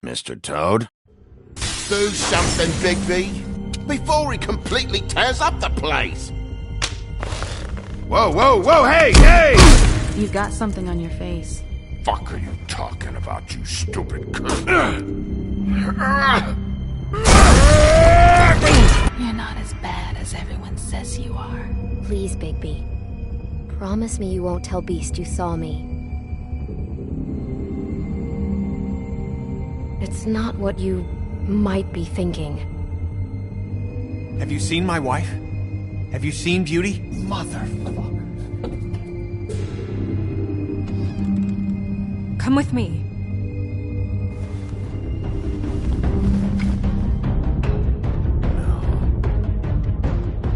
Mr. Toad? Do something, Bigby, before he completely tears up the place. Whoa, whoa, whoa, hey, hey! You've got something on your face. Fuck are you talking about, you stupid cunt? You're not as bad as everyone says you are. Please, Bigby. Promise me you won't tell Beast you saw me. It's not what you might be thinking. Have you seen my wife? Have you seen Beauty? Motherfucker. Come with me.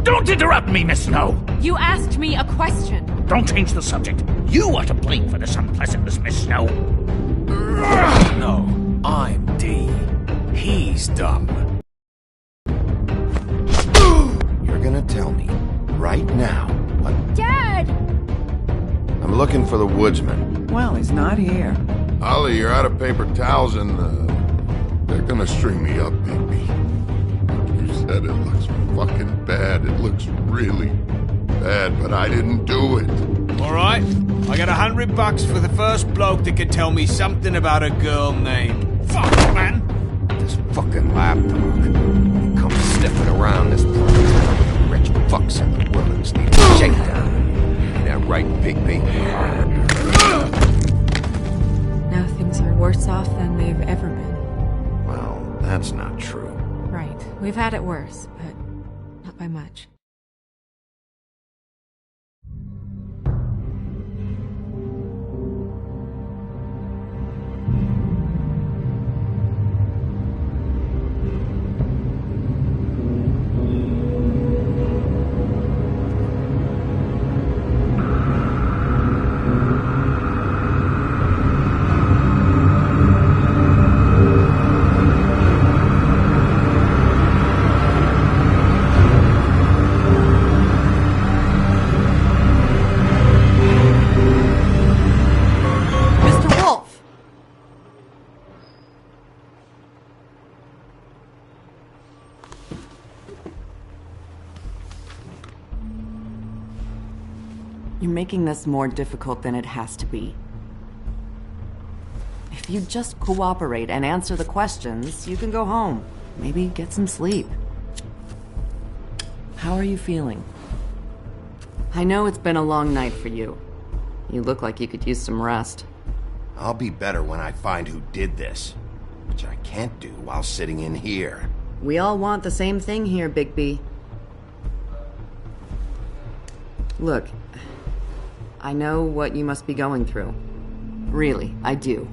Don't interrupt me, Miss Snow! You asked me a question. Don't change the subject. You are to blame for this unpleasantness, Miss Snow. No, I'm D. He's dumb. You're gonna tell me, right now, what... Dad! I'm looking for the woodsman. Well, he's not here. Ollie, you're out of paper towels and, they're gonna string me up, Bigby. You said it looks fucking bad. It looks really bad, but I didn't do it. Alright, I got $100 for the first bloke that can tell me something about a girl named... Fuck, man! This fucking lapdog. He comes sniffing around this place. Rich fucks in the wilderness need a shakedown. Ain't that right, Bigby? Now things are worse off than they've ever been. Well, that's not true. Right. We've had it worse, but not by much. You're making this more difficult than it has to be. If you just cooperate and answer the questions, you can go home. Maybe get some sleep. How are you feeling? I know it's been a long night for you. You look like you could use some rest. I'll be better when I find who did this, which I can't do while sitting in here. We all want the same thing here, Bigby. Look, I know what you must be going through. Really, I do.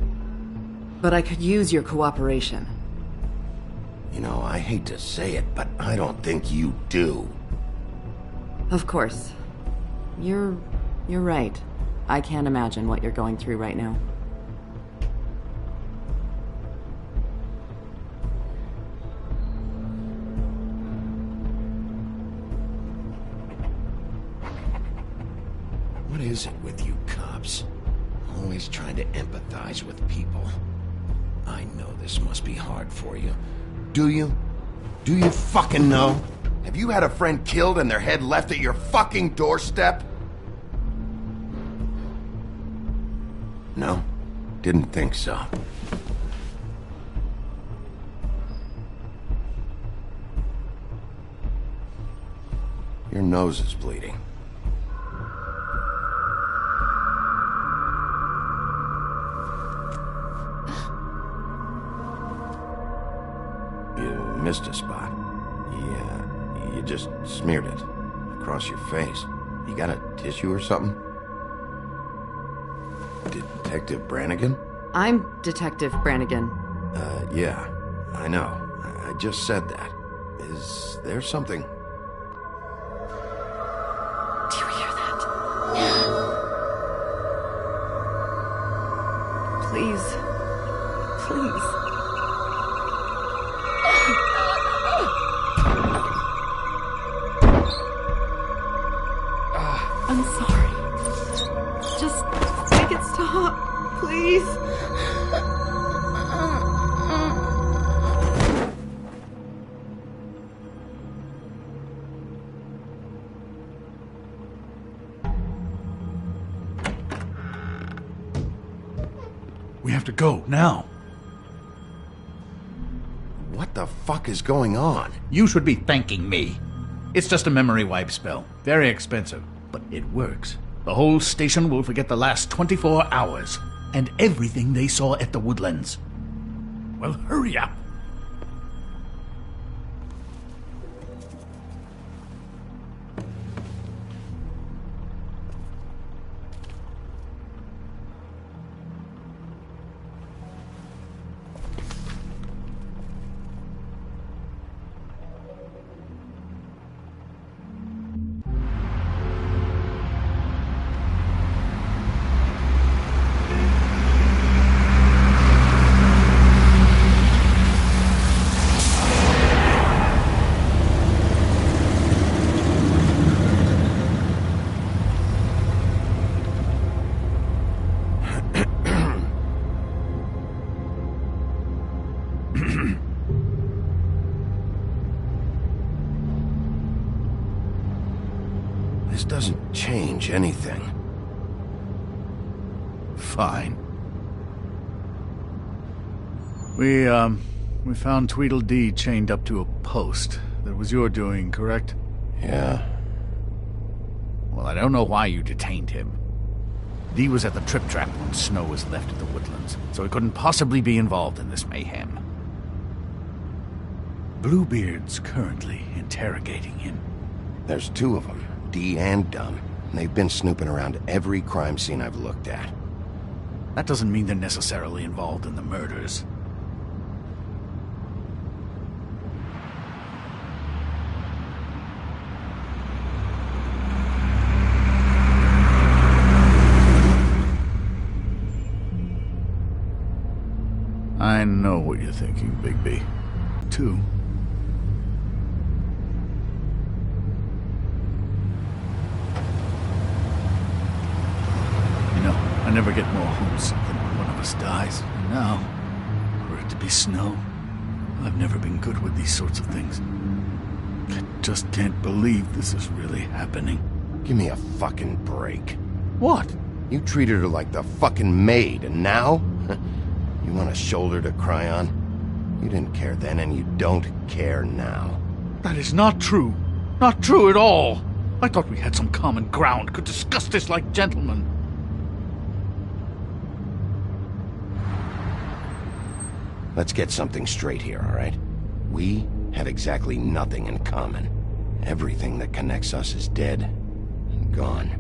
But I could use your cooperation. You know, I hate to say it, but I don't think you do. Of course. You're right. I can't imagine what you're going through right now. What is it with you cops? Always trying to empathize with people. I know this must be hard for you. Do you? Do you fucking know? Have you had a friend killed and their head left at your fucking doorstep? No? Didn't think so. You Your nose is bleeding. You missed a spot. You just smeared it across your face. You got a tissue or something? Detective Brannigan? I'm Detective Brannigan. Yeah, I know. I just said that. Is there something? Do you hear that? Please. Please. I'm sorry. Just make it stop, please. We have to go, now. What the fuck is going on? You should be thanking me. It's just a memory wipe spell. Very expensive, but it works. The whole station will forget the last 24 hours and everything they saw at the Woodlands. Well, hurry up. This doesn't change anything. Fine. We found Tweedledee chained up to a post. That was your doing, correct? Yeah. Well, I don't know why you detained him. Dee was at the Trip Trap when Snow was left at the Woodlands, so he couldn't possibly be involved in this mayhem. Bluebeard's currently interrogating him. There's two of them, Dee and Dunn. And they've been snooping around every crime scene I've looked at. That doesn't mean they're necessarily involved in the murders. I know what you're thinking, Bigby. Too. You know, I never get more homesick than when one of us dies. And now, for it to be Snow, I've never been good with these sorts of things. I just can't believe this is really happening. Give me a fucking break. What? You treated her like the fucking maid, and now? You want a shoulder to cry on? You didn't care then, and you don't care now. That is not true. Not true at all. I thought we had some common ground, could discuss this like gentlemen. Let's get something straight here, all right? We have exactly nothing in common. Everything that connects us is dead and gone.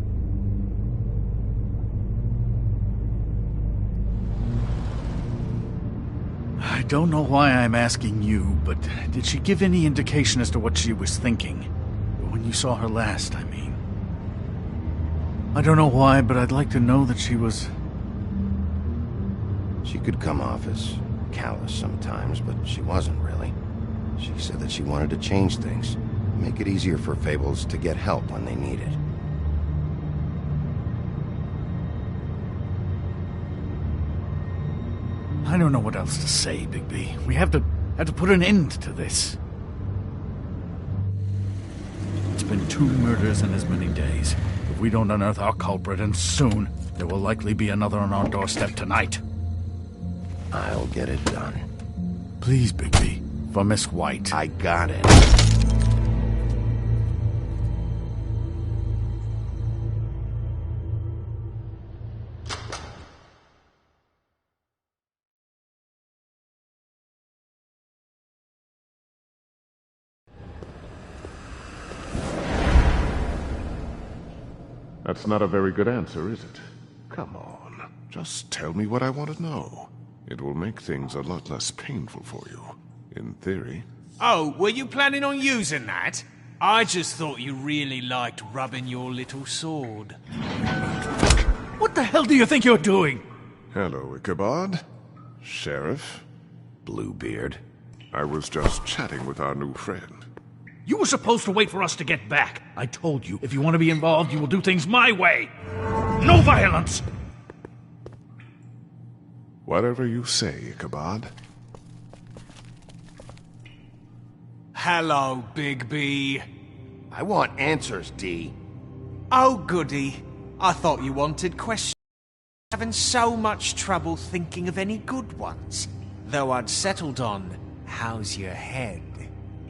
I don't know why I'm asking you, but did she give any indication as to what she was thinking? When you saw her last, I mean. I don't know why, but I'd like to know that she was... She could come off as callous sometimes, but she wasn't really. She said that she wanted to change things, make it easier for Fables to get help when they need it. I don't know what else to say, Bigby. We have to put an end to this. It's been 2 murders in as many days. If we don't unearth our culprit, and soon, there will likely be another on our doorstep tonight. I'll get it done. Please, Bigby. For Miss White. I got it. That's not a very good answer, is it? Come on, just tell me what I want to know. It will make things a lot less painful for you, in theory. Oh, were you planning on using that? I just thought you really liked rubbing your little sword. What the hell do you think you're doing? Hello, Ichabod. Sheriff. Bluebeard. I was just chatting with our new friend. You were supposed to wait for us to get back. I told you, if you want to be involved, you will do things my way. No violence! Whatever you say, Ichabod. Hello, Big B. I want answers, D. Oh, goody. I thought you wanted questions. Having so much trouble thinking of any good ones. Though I'd settled on, how's your head?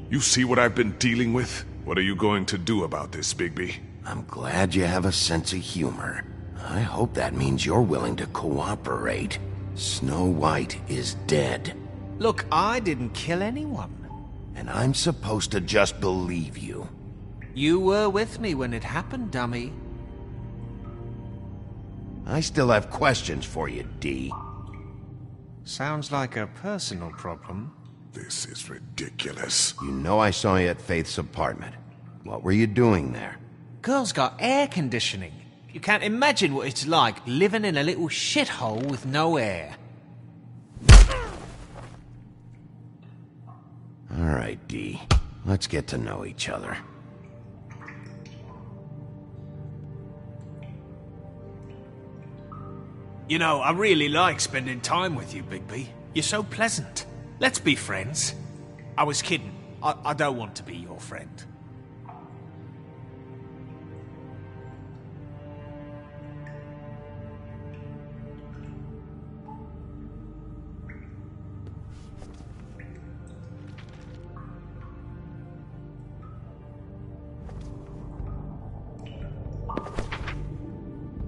You see what I've been dealing with? What are you going to do about this, Bigby? I'm glad you have a sense of humor. I hope that means you're willing to cooperate. Snow White is dead. Look, I didn't kill anyone. And I'm supposed to just believe you. You were with me when it happened, dummy. I still have questions for you, D. Sounds like a personal problem. This is ridiculous. You know I saw you at Faith's apartment. What were you doing there? Girl's got air conditioning. You can't imagine what it's like living in a little shithole with no air. All right, D. Let's get to know each other. You know, I really like spending time with you, Bigby. You're so pleasant. Let's be friends. I was kidding. I don't want to be your friend.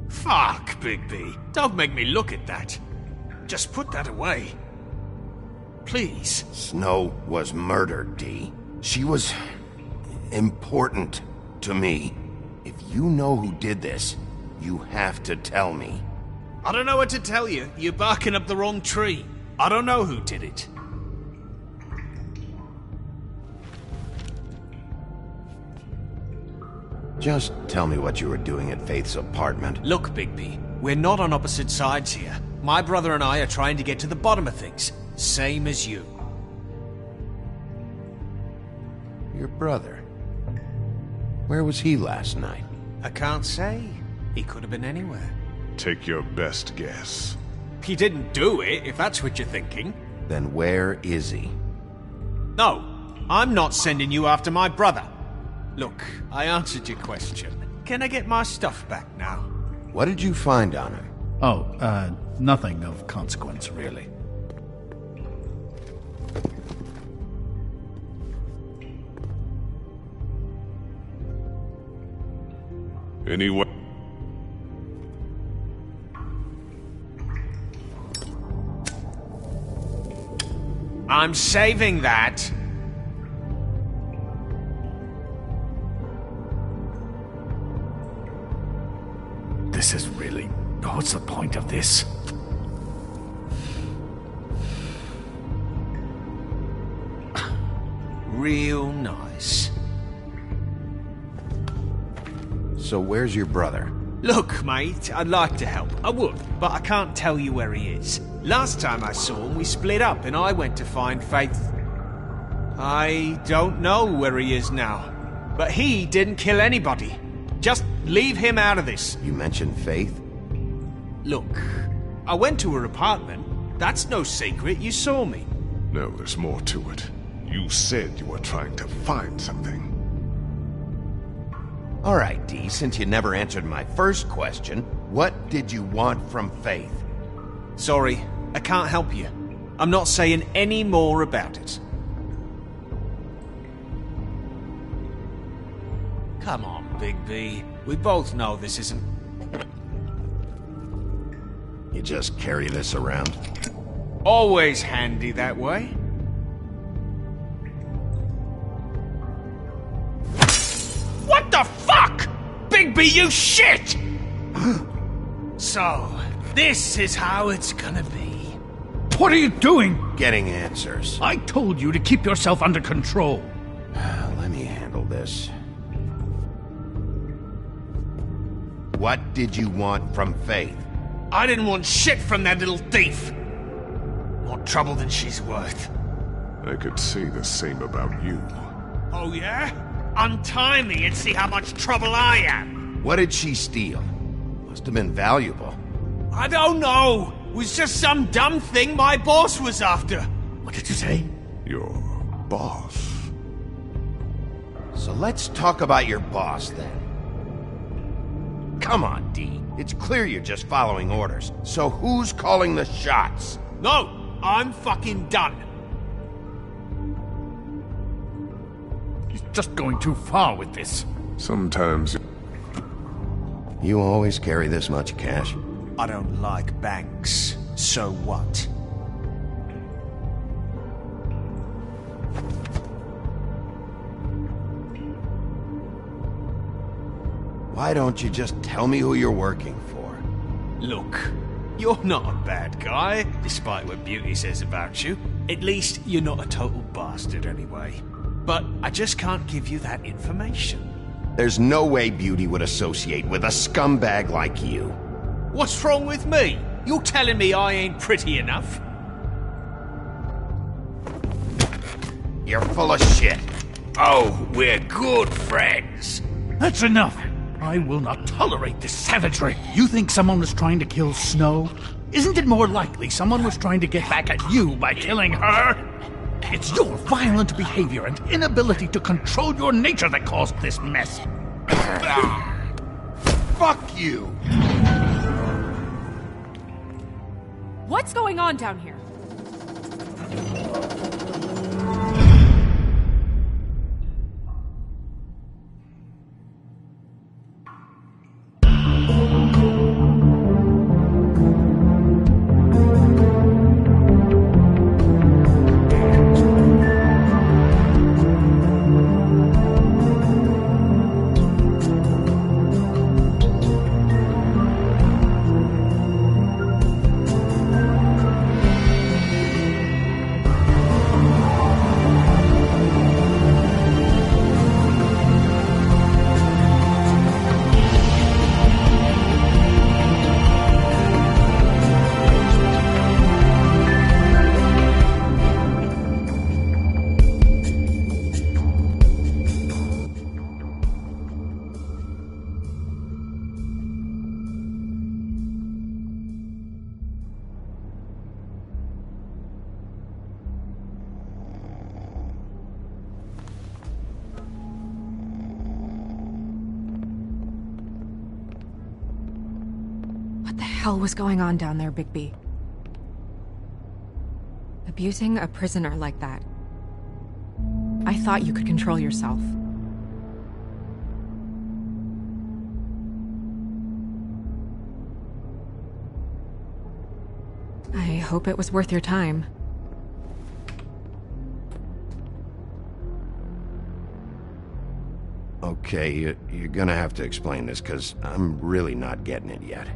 Fuck, Bigby. Don't make me look at that. Just put that away. Please. Snow was murdered, D. She was important to me. If you know who did this, you have to tell me. I don't know what to tell you. You're barking up the wrong tree. I don't know who did it. Just tell me what you were doing at Faith's apartment. Look, Bigby, we're not on opposite sides here. My brother and I are trying to get to the bottom of things. Same as you. Your brother? Where was he last night? I can't say. He could have been anywhere. Take your best guess. He didn't do it, if that's what you're thinking. Then where is he? No, I'm not sending you after my brother. Look, I answered your question. Can I get my stuff back now? What did you find on him? Oh, nothing of consequence, really. Anyway... I'm saving that. This is really... What's the point of this? Real nice. So where's your brother? Look, mate, I'd like to help. I would, but I can't tell you where he is. Last time I saw him, we split up and I went to find Faith. I don't know where he is now. But he didn't kill anybody. Just leave him out of this. You mentioned Faith? Look, I went to her apartment. That's no secret. You saw me. No, there's more to it. You said you were trying to find something. All right, D, since you never answered my first question, what did you want from Faith? Sorry, I can't help you. I'm not saying any more about it. Come on, Big B. We both know this isn't... You just carry this around? Always handy that way. What the fuck? Big B, you shit! So, this is how it's gonna be. What are you doing? Getting answers. I told you to keep yourself under control. Let me handle this. What did you want from Faith? I didn't want shit from that little thief. More trouble than she's worth. I could say the same about you. Oh yeah? Untie me and see how much trouble I am. What did she steal? Must have been valuable. I don't know. It was just some dumb thing my boss was after. What did you say? Your boss. So let's talk about your boss then. Come on, D. It's clear you're just following orders. So who's calling the shots? No, I'm fucking done. He's just going too far with this. Sometimes You always carry this much cash? I don't like banks. So what? Why don't you just tell me who you're working for? Look, you're not a bad guy, despite what Beauty says about you. At least you're not a total bastard anyway. But I just can't give you that information. There's no way Beauty would associate with a scumbag like you. What's wrong with me? You're telling me I ain't pretty enough? You're full of shit. Oh, we're good friends. That's enough. I will not tolerate this savagery. You think someone was trying to kill Snow? Isn't it more likely someone was trying to get back at you by killing her? It's your violent behavior and inability to control your nature that caused this mess. Fuck you! What's going on down here? What the hell was going on down there, Bigby? Abusing a prisoner like that. I thought you could control yourself. I hope it was worth your time. Okay, you're gonna have to explain this, because I'm really not getting it yet.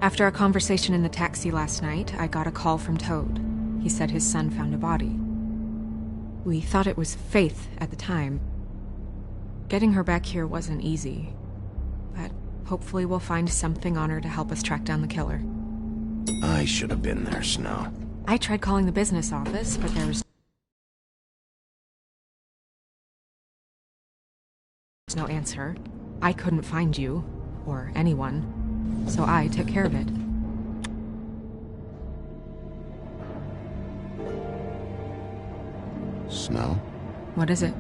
After a conversation in the taxi last night, I got a call from Toad. He said his son found a body. We thought it was Faith at the time. Getting her back here wasn't easy, but hopefully we'll find something on her to help us track down the killer. I should have been there, Snow. I tried calling the business office, but there was no answer. I couldn't find you, or anyone, so I took care of it. Snow? What is it?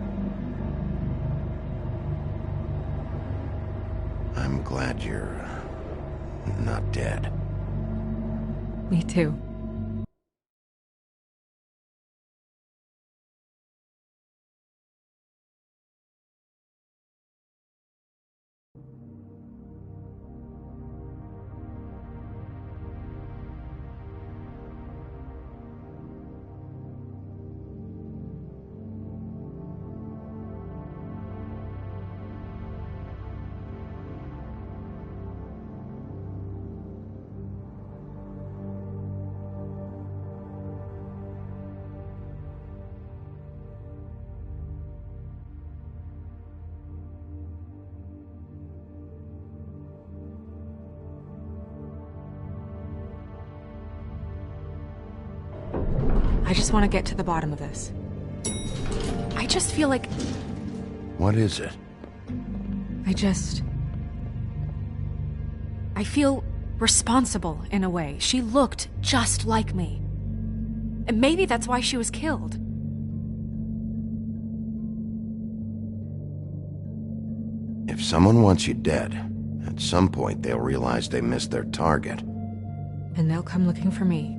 I'm glad you're not dead. Me too. I just want to get to the bottom of this. I just feel like... What is it? I feel responsible in a way. She looked just like me. And maybe that's why she was killed. If someone wants you dead, at some point they'll realize they missed their target. And they'll come looking for me.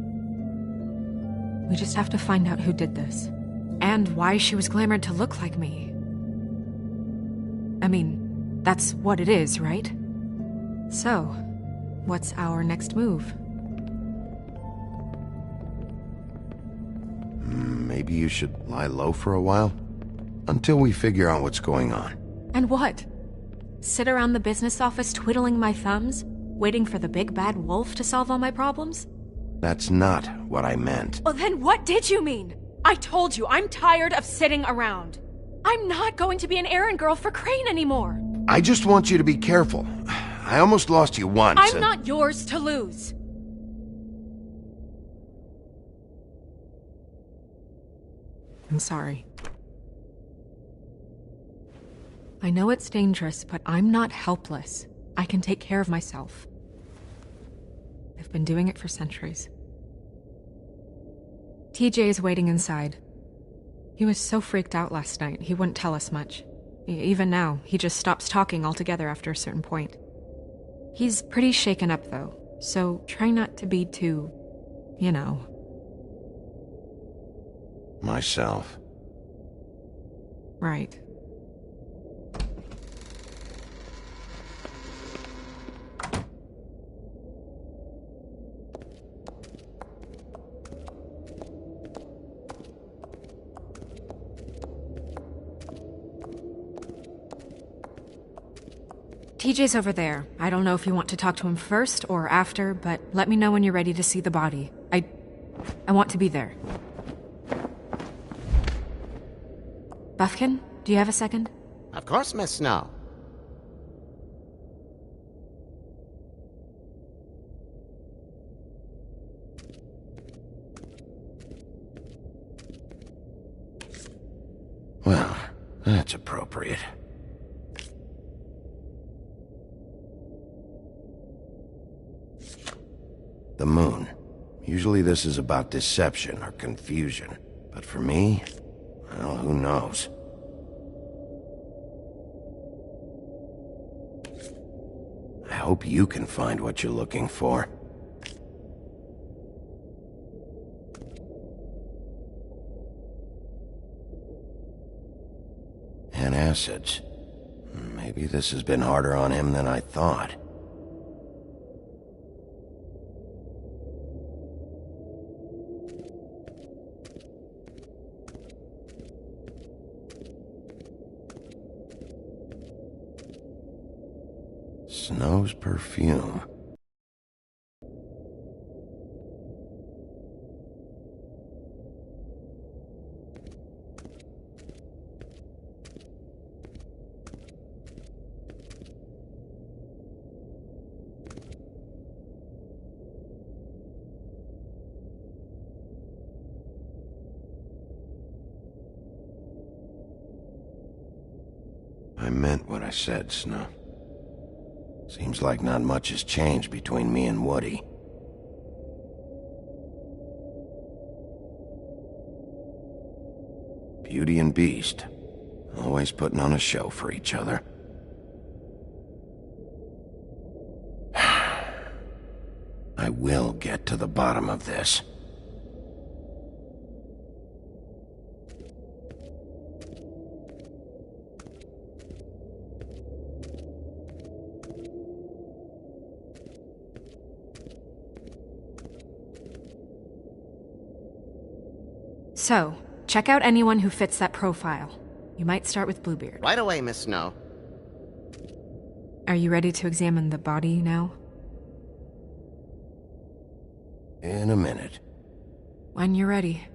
We just have to find out who did this. And why she was glamored to look like me. I mean, that's what it is, right? So, what's our next move? Maybe you should lie low for a while? Until we figure out what's going on. And what? Sit around the business office twiddling my thumbs, waiting for the big bad wolf to solve all my problems? That's not what I meant. Well, then what did you mean? I told you, I'm tired of sitting around. I'm not going to be an errand girl for Crane anymore. I just want you to be careful. I almost lost you once. I'm not yours to lose. I'm sorry. I know it's dangerous, but I'm not helpless. I can take care of myself. I've been doing it for centuries. TJ is waiting inside. He was so freaked out last night, he wouldn't tell us much. Even now, he just stops talking altogether after a certain point. He's pretty shaken up, though, so try not to be too, you know. Myself. Right. TJ's over there. I don't know if you want to talk to him first or after, but let me know when you're ready to see the body. I want to be there. Buffkin, do you have a second? Of course, Miss Snow. Well, that's appropriate. The moon. Usually this is about deception or confusion. But for me, well, who knows? I hope you can find what you're looking for. And acids. Maybe this has been harder on him than I thought. Snow's perfume. I meant what I said, Snow. Seems like not much has changed between me and Woody. Beauty and Beast, always putting on a show for each other. I will get to the bottom of this. So, check out anyone who fits that profile. You might start with Bluebeard. Right away, Miss Snow. Are you ready to examine the body now? In a minute. When you're ready.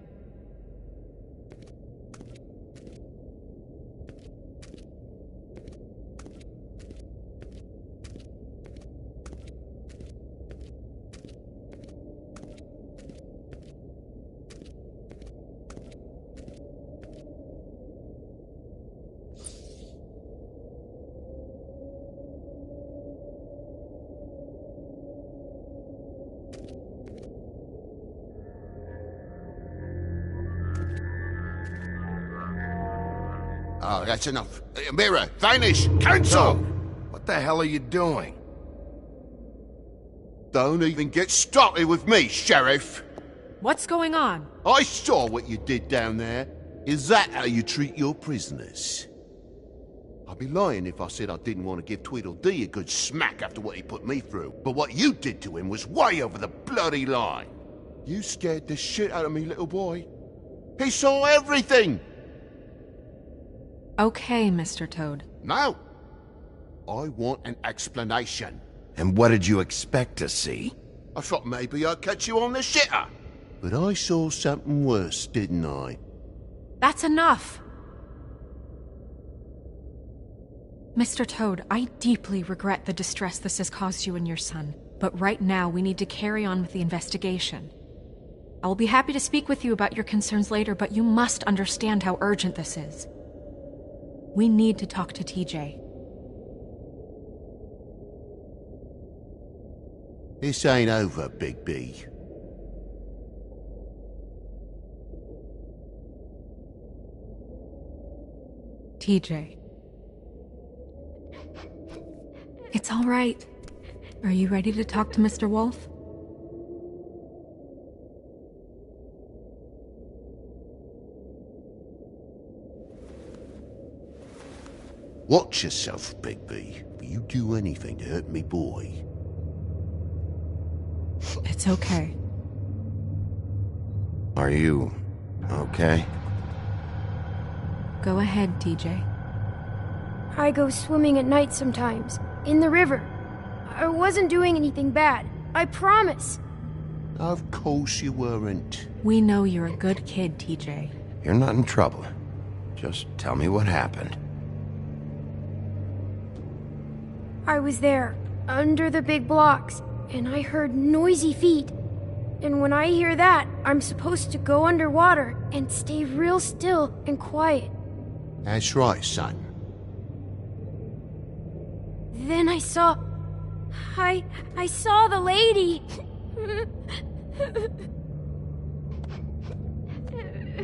Oh, that's enough. Mirror, vanish, cancel! What the hell are you doing? Don't even get started with me, Sheriff. What's going on? I saw what you did down there. Is that how you treat your prisoners? I'd be lying if I said I didn't want to give Tweedledee a good smack after what he put me through. But what you did to him was way over the bloody line. You scared the shit out of me, little boy. He saw everything! Okay, Mr. Toad. No. I want an explanation. And what did you expect to see? I thought maybe I'd catch you on the shitter. But I saw something worse, didn't I? That's enough! Mr. Toad, I deeply regret the distress this has caused you and your son, but right now we need to carry on with the investigation. I will be happy to speak with you about your concerns later, but you must understand how urgent this is. We need to talk to TJ. This ain't over, Big B. TJ. It's all right. Are you ready to talk to Mr. Wolf? Watch yourself, Bigby. You do anything to hurt me, boy. It's okay. Are you okay? Go ahead, TJ. I go swimming at night sometimes, in the river. I wasn't doing anything bad, I promise. Of course you weren't. We know you're a good kid, TJ. You're not in trouble. Just tell me what happened. I was there, under the big blocks, and I heard noisy feet. And when I hear that, I'm supposed to go underwater and stay real still and quiet. That's right, son. Then I saw... I saw the lady.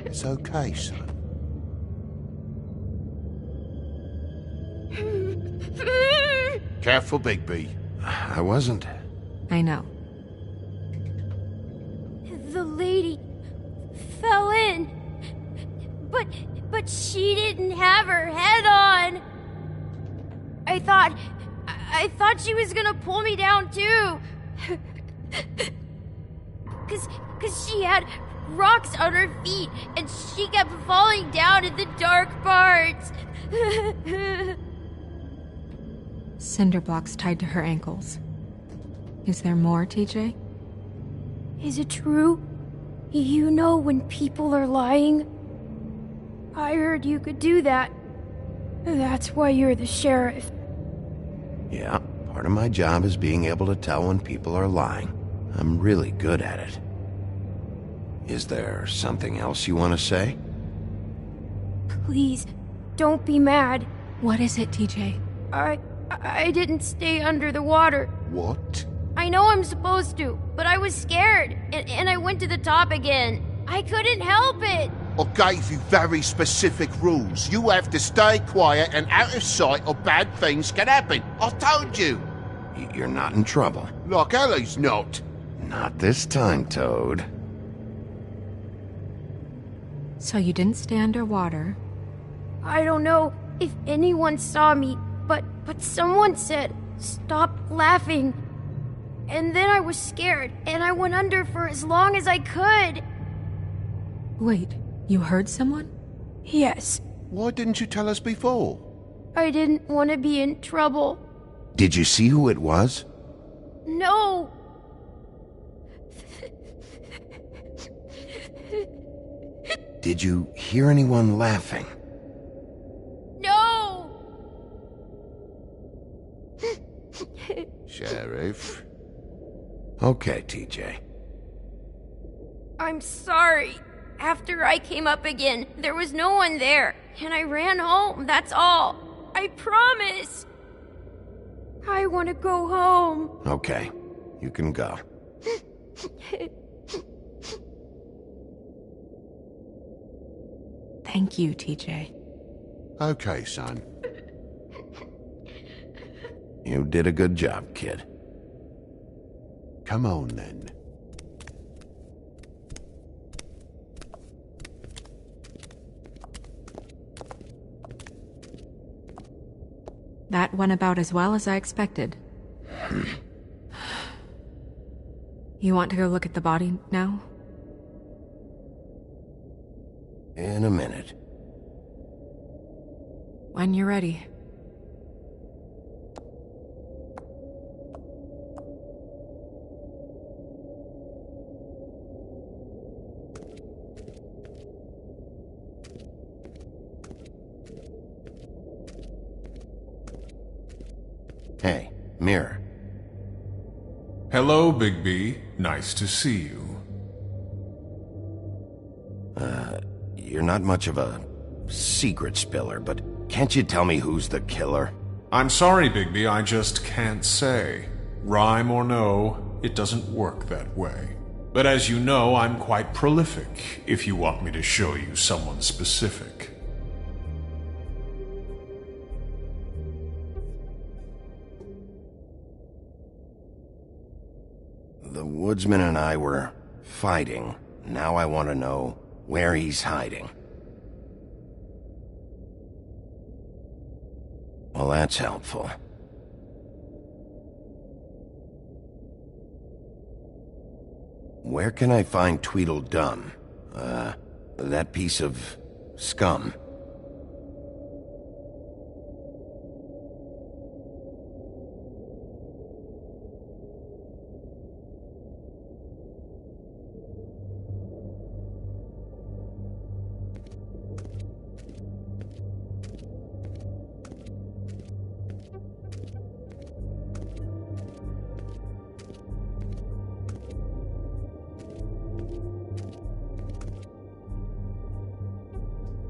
It's okay, son. Careful, Bigby. I wasn't. I know. The lady fell in. But she didn't have her head on. I thought she was gonna pull me down too. Cause she had rocks on her feet and she kept falling down in the dark parts. Cinder blocks tied to her ankles. Is there more, TJ? Is it true? You know when people are lying? I heard you could do that. That's why you're the sheriff. Yeah, part of my job is being able to tell when people are lying. I'm really good at it. Is there something else you want to say? Please, don't be mad. What is it, TJ? I didn't stay under the water. What? I know I'm supposed to, but I was scared, and I went to the top again. I couldn't help it. I gave you very specific rules. You have to stay quiet and out of sight or bad things can happen. I told you. You're not in trouble. Like Ellie's not. Not this time, Toad. So you didn't stay underwater? I don't know if anyone saw me, but someone said, "Stop laughing." And then I was scared, and I went under for as long as I could. Wait, you heard someone? Yes, Why didn't you tell us before? I didn't want to be in trouble. Did you see who it was? No. Did you hear anyone laughing? No. Sheriff? Okay, TJ. I'm sorry. After I came up again, there was no one there, and I ran home, that's all. I promise. I want to go home. Okay, you can go. Thank you, TJ. Okay, son. You did a good job, kid. Come on, then. That went about as well as I expected. You want to go look at the body now? In a minute. When you're ready. Hey, Mirror. Hello, Bigby. Nice to see you. You're not much of a secret spiller, but can't you tell me who's the killer? I'm sorry, Bigby, I just can't say. Rhyme or no, it doesn't work that way. But as you know, I'm quite prolific, if you want me to show you someone specific. The woodsman and I were fighting. Now I want to know where he's hiding. Well, that's helpful. Where can I find Tweedledum? That piece of scum.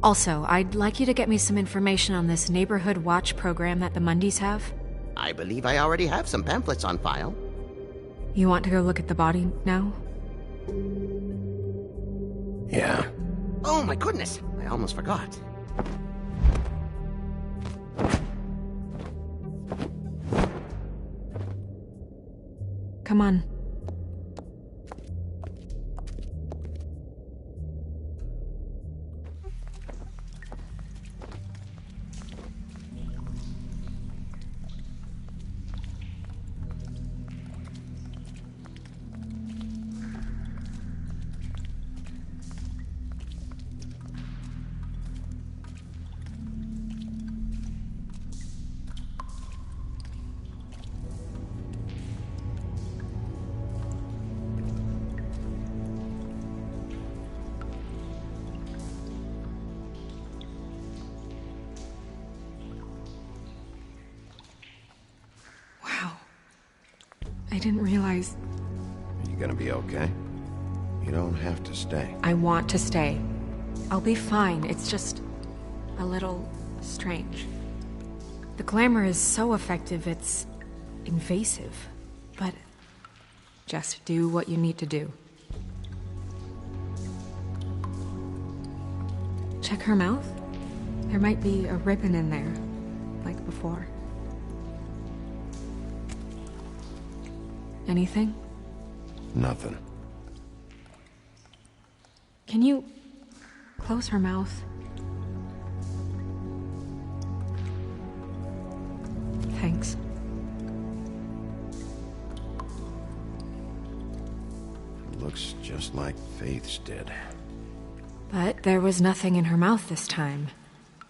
Also, I'd like you to get me some information on this neighborhood watch program that the Mundys have. I believe I already have some pamphlets on file. You want to go look at the body now? Yeah. Oh my goodness, I almost forgot. Come on. I didn't realize... Are you gonna be okay? You don't have to stay. I want to stay. I'll be fine. It's just... a little... strange. The glamour is so effective, it's invasive. But just do what you need to do. Check her mouth. There might be a ribbon in there, like before. Anything? Nothing. Can you close her mouth? Thanks. Looks just like Faith's did. But there was nothing in her mouth this time.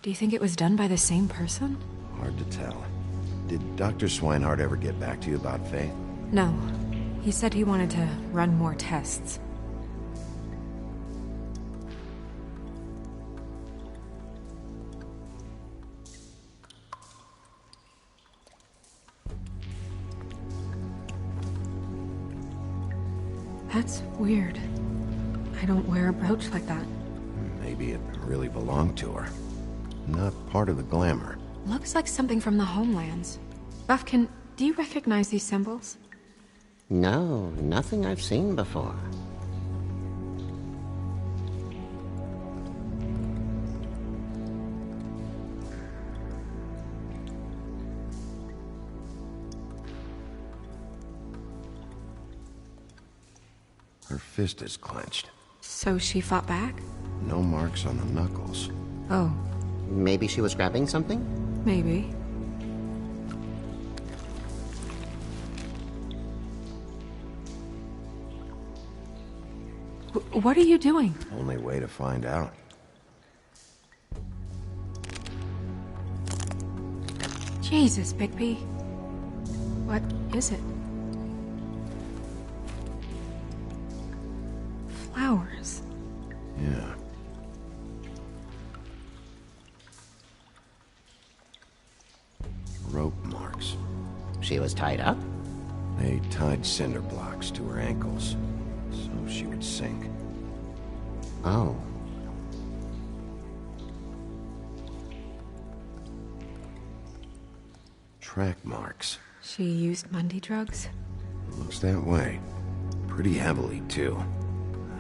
Do you think it was done by the same person? Hard to tell. Did Dr. Swinehart ever get back to you about Faith? No. He said he wanted to run more tests. That's weird. I don't wear a brooch like that. Maybe it really belonged to her. Not part of the glamour. Looks like something from the homelands. Buffkin, do you recognize these symbols? No, nothing I've seen before. Her fist is clenched. So she fought back? No marks on the knuckles. Oh. Maybe she was grabbing something? Maybe. What are you doing? Only way to find out. Jesus, Bigby. What is it? Flowers. Yeah. Rope marks. She was tied up? They tied cinder blocks to her ankles, so she would sink. Oh. Track marks. She used Mundy drugs? Looks that way. Pretty heavily, too.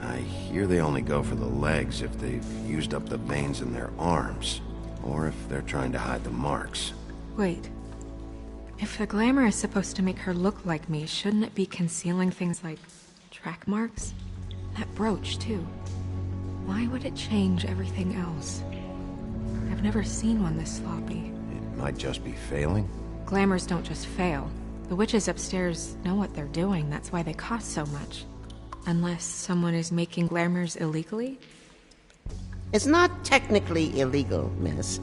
I hear they only go for the legs if they've used up the veins in their arms, or if they're trying to hide the marks. Wait. If the glamour is supposed to make her look like me, shouldn't it be concealing things like track marks? That brooch, too. Why would it change everything else? I've never seen one this sloppy. It might just be failing. Glamours don't just fail. The witches upstairs know what they're doing, that's why they cost so much. Unless someone is making glamours illegally? It's not technically illegal, miss.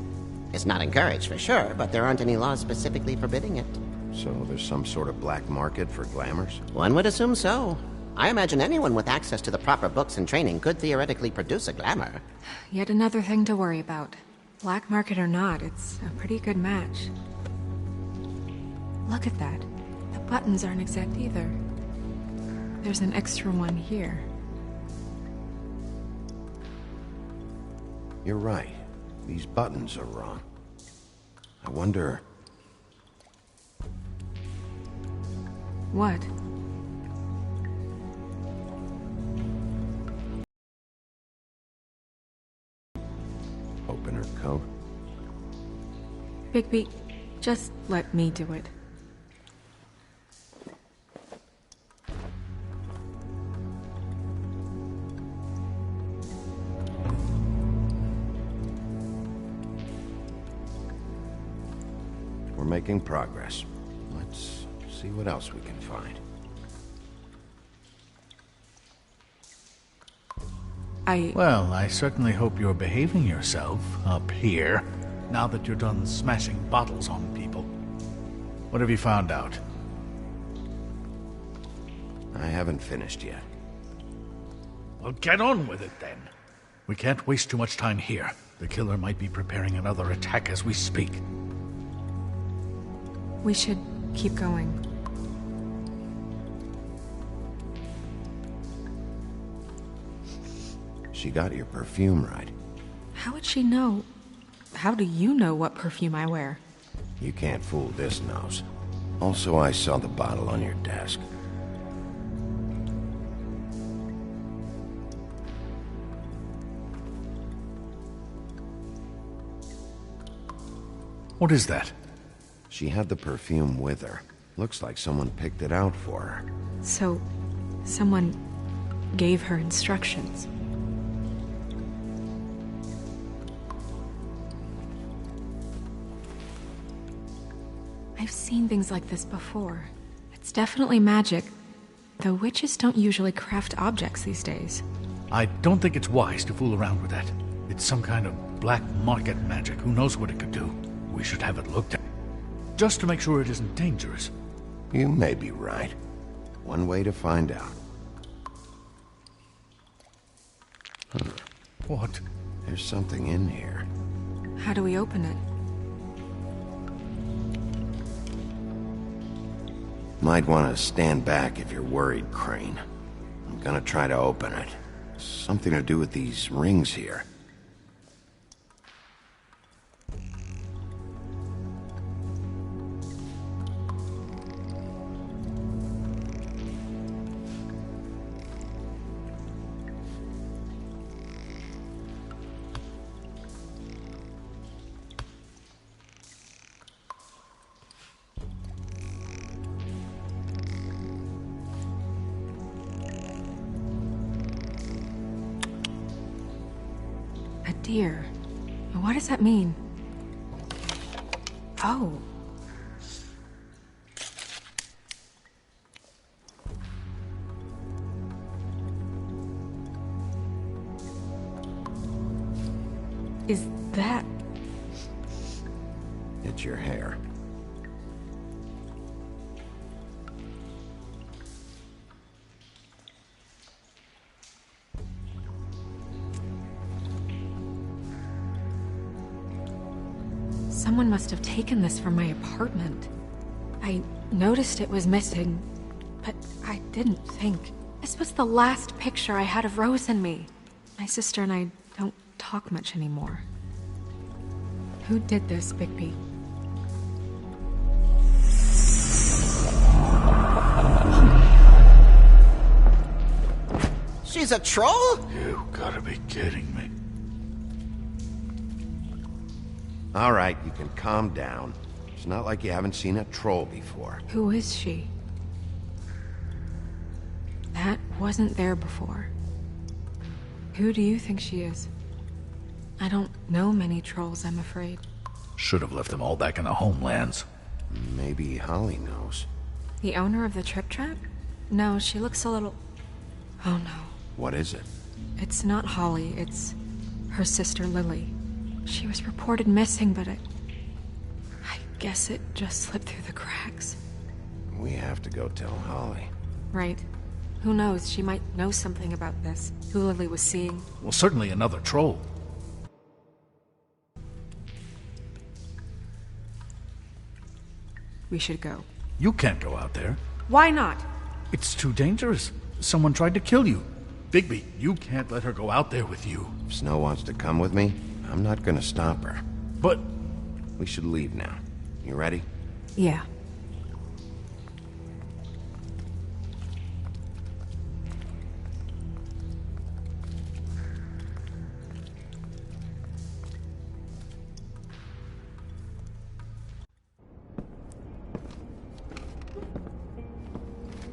It's not encouraged for sure, but there aren't any laws specifically forbidding it. So there's some sort of black market for glamours? One would assume so. I imagine anyone with access to the proper books and training could theoretically produce a glamour. Yet another thing to worry about. Black market or not, it's a pretty good match. Look at that. The buttons aren't exact either. There's an extra one here. You're right. These buttons are wrong. I wonder... What? Open her coat. Bigby, just let me do it. We're making progress. Let's see what else we can find. Well, I certainly hope you're behaving yourself up here, now that you're done smashing bottles on people. What have you found out? I haven't finished yet. Well, get on with it then. We can't waste too much time here. The killer might be preparing another attack as we speak. We should keep going. She got your perfume right. How would she know? How do you know what perfume I wear? You can't fool this nose. Also, I saw the bottle on your desk. What is that? She had the perfume with her. Looks like someone picked it out for her. So, someone gave her instructions. I've seen things like this before. It's definitely magic, though witches don't usually craft objects these days. I don't think it's wise to fool around with that. It's some kind of black market magic. Who knows what it could do? We should have it looked at, just to make sure it isn't dangerous. You may be right. One way to find out. What? There's something in here. How do we open it? Might want to stand back if you're worried, Crane. I'm gonna try to open it. Something to do with these rings here. Deer. What does that mean? Oh. Is that... It's your hair. Someone must have taken this from my apartment. I noticed it was missing, but I didn't think. This was the last picture I had of Rose and me. My sister and I don't talk much anymore. Who did this, Bigby? She's a troll? You gotta be kidding me. All right, you can calm down. It's not like you haven't seen a troll before. Who is she? That wasn't there before. Who do you think she is? I don't know many trolls, I'm afraid. Should have left them all back in the homelands. Maybe Holly knows. The owner of the Trip Trap? No, she looks a little... Oh no. What is it? It's not Holly, it's her sister Lily. She was reported missing, but I guess it just slipped through the cracks. We have to go tell Holly. Right. Who knows, she might know something about this. Who Lily was seeing. Well, certainly another troll. We should go. You can't go out there. Why not? It's too dangerous. Someone tried to kill you. Bigby, you can't let her go out there with you. If Snow wants to come with me, I'm not gonna stop her. But... We should leave now. You ready? Yeah.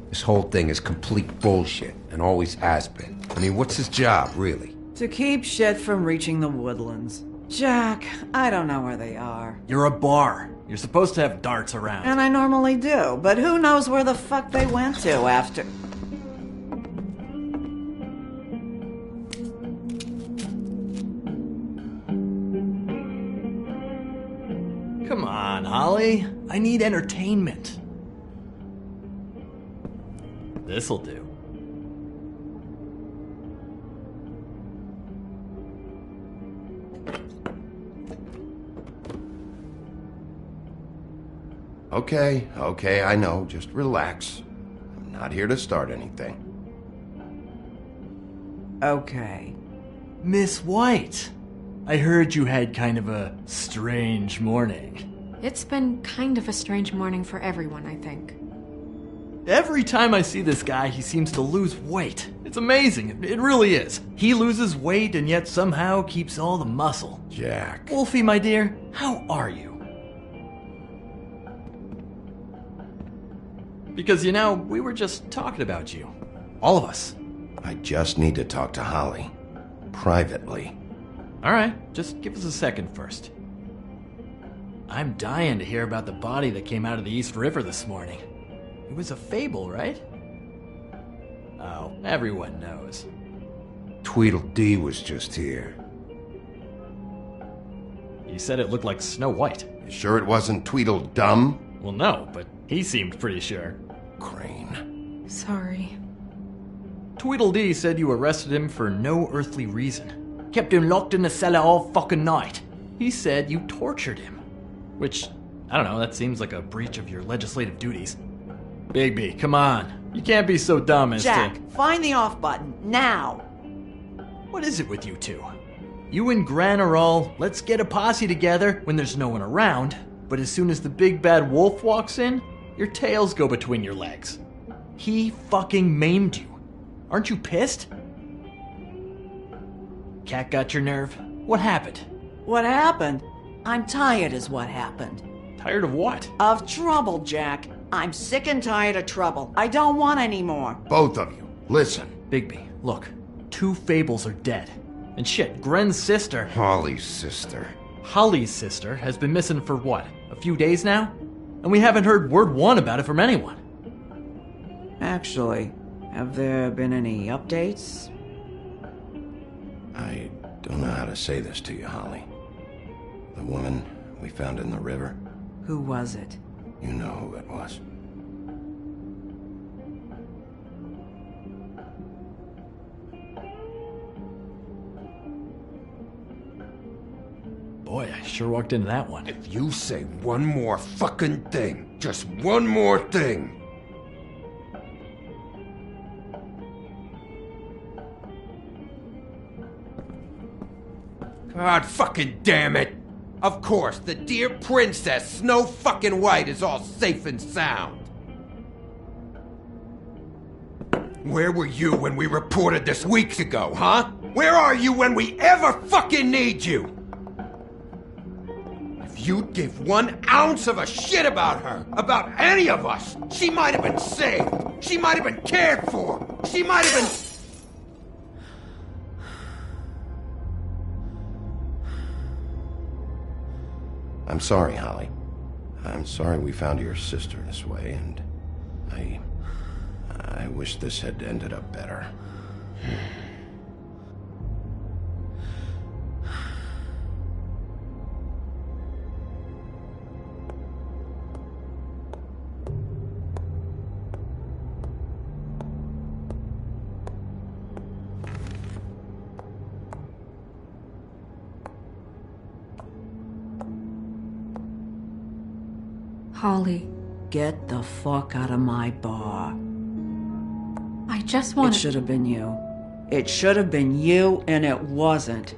This whole thing is complete bullshit, and always has been. I mean, what's his job, really? To keep shit from reaching the woodlands. Jack, I don't know where they are. You're a bar. You're supposed to have darts around. And I normally do, but who knows where the fuck they went to after... Come on, Holly. I need entertainment. This'll do. Okay, I know. Just relax. I'm not here to start anything. Okay. Miss White, I heard you had kind of a strange morning. It's been kind of a strange morning for everyone, I think. Every time I see this guy, he seems to lose weight. It's amazing. It really is. He loses weight and yet somehow keeps all the muscle. Jack. Wolfie, my dear, how are you? Because, you know, we were just talking about you. All of us. I just need to talk to Holly. Privately. Alright, just give us a second first. I'm dying to hear about the body that came out of the East River this morning. It was a fable, right? Oh, everyone knows. Tweedledee was just here. He said it looked like Snow White. You sure it wasn't Tweedledum? Well, no, but he seemed pretty sure. Crane. Sorry. Tweedledee said you arrested him for no earthly reason. Kept him locked in the cellar all fucking night. He said you tortured him. Which, I don't know, that seems like a breach of your legislative duties. Bigby, come on. You can't be so dumb as Jack, to... find the off button, now! What is it with you two? You and Gran are all, let's get a posse together when there's no one around, but as soon as the big bad wolf walks in, your tails go between your legs. He fucking maimed you. Aren't you pissed? Cat got your nerve? What happened? What happened? I'm tired is what happened. Tired of what? Of trouble, Jack. I'm sick and tired of trouble. I don't want any more. Both of you, listen. Bigby, look. 2 fables are dead. And shit, Gren's sister... Holly's sister. Holly's sister has been missing for what? A few days now? And we haven't heard word one about it from anyone. Actually, have there been any updates? I don't know how to say this to you, Holly. The woman we found in the river. Who was it? You know who it was. Boy, I sure walked into that one. If you say one more fucking thing, just one more thing. God fucking damn it! Of course, the dear princess, Snow fucking White, is all safe and sound. Where were you when we reported this weeks ago, huh? Where are you when we ever fucking need you? If you'd give 1 ounce of a shit about her, about any of us, she might have been saved. She might have been cared for. She might have been... I'm sorry, Holly. I'm sorry we found your sister this way, and I wish this had ended up better. Holly. Get the fuck out of my bar. I just want It should have been you. It should have been you, and it wasn't.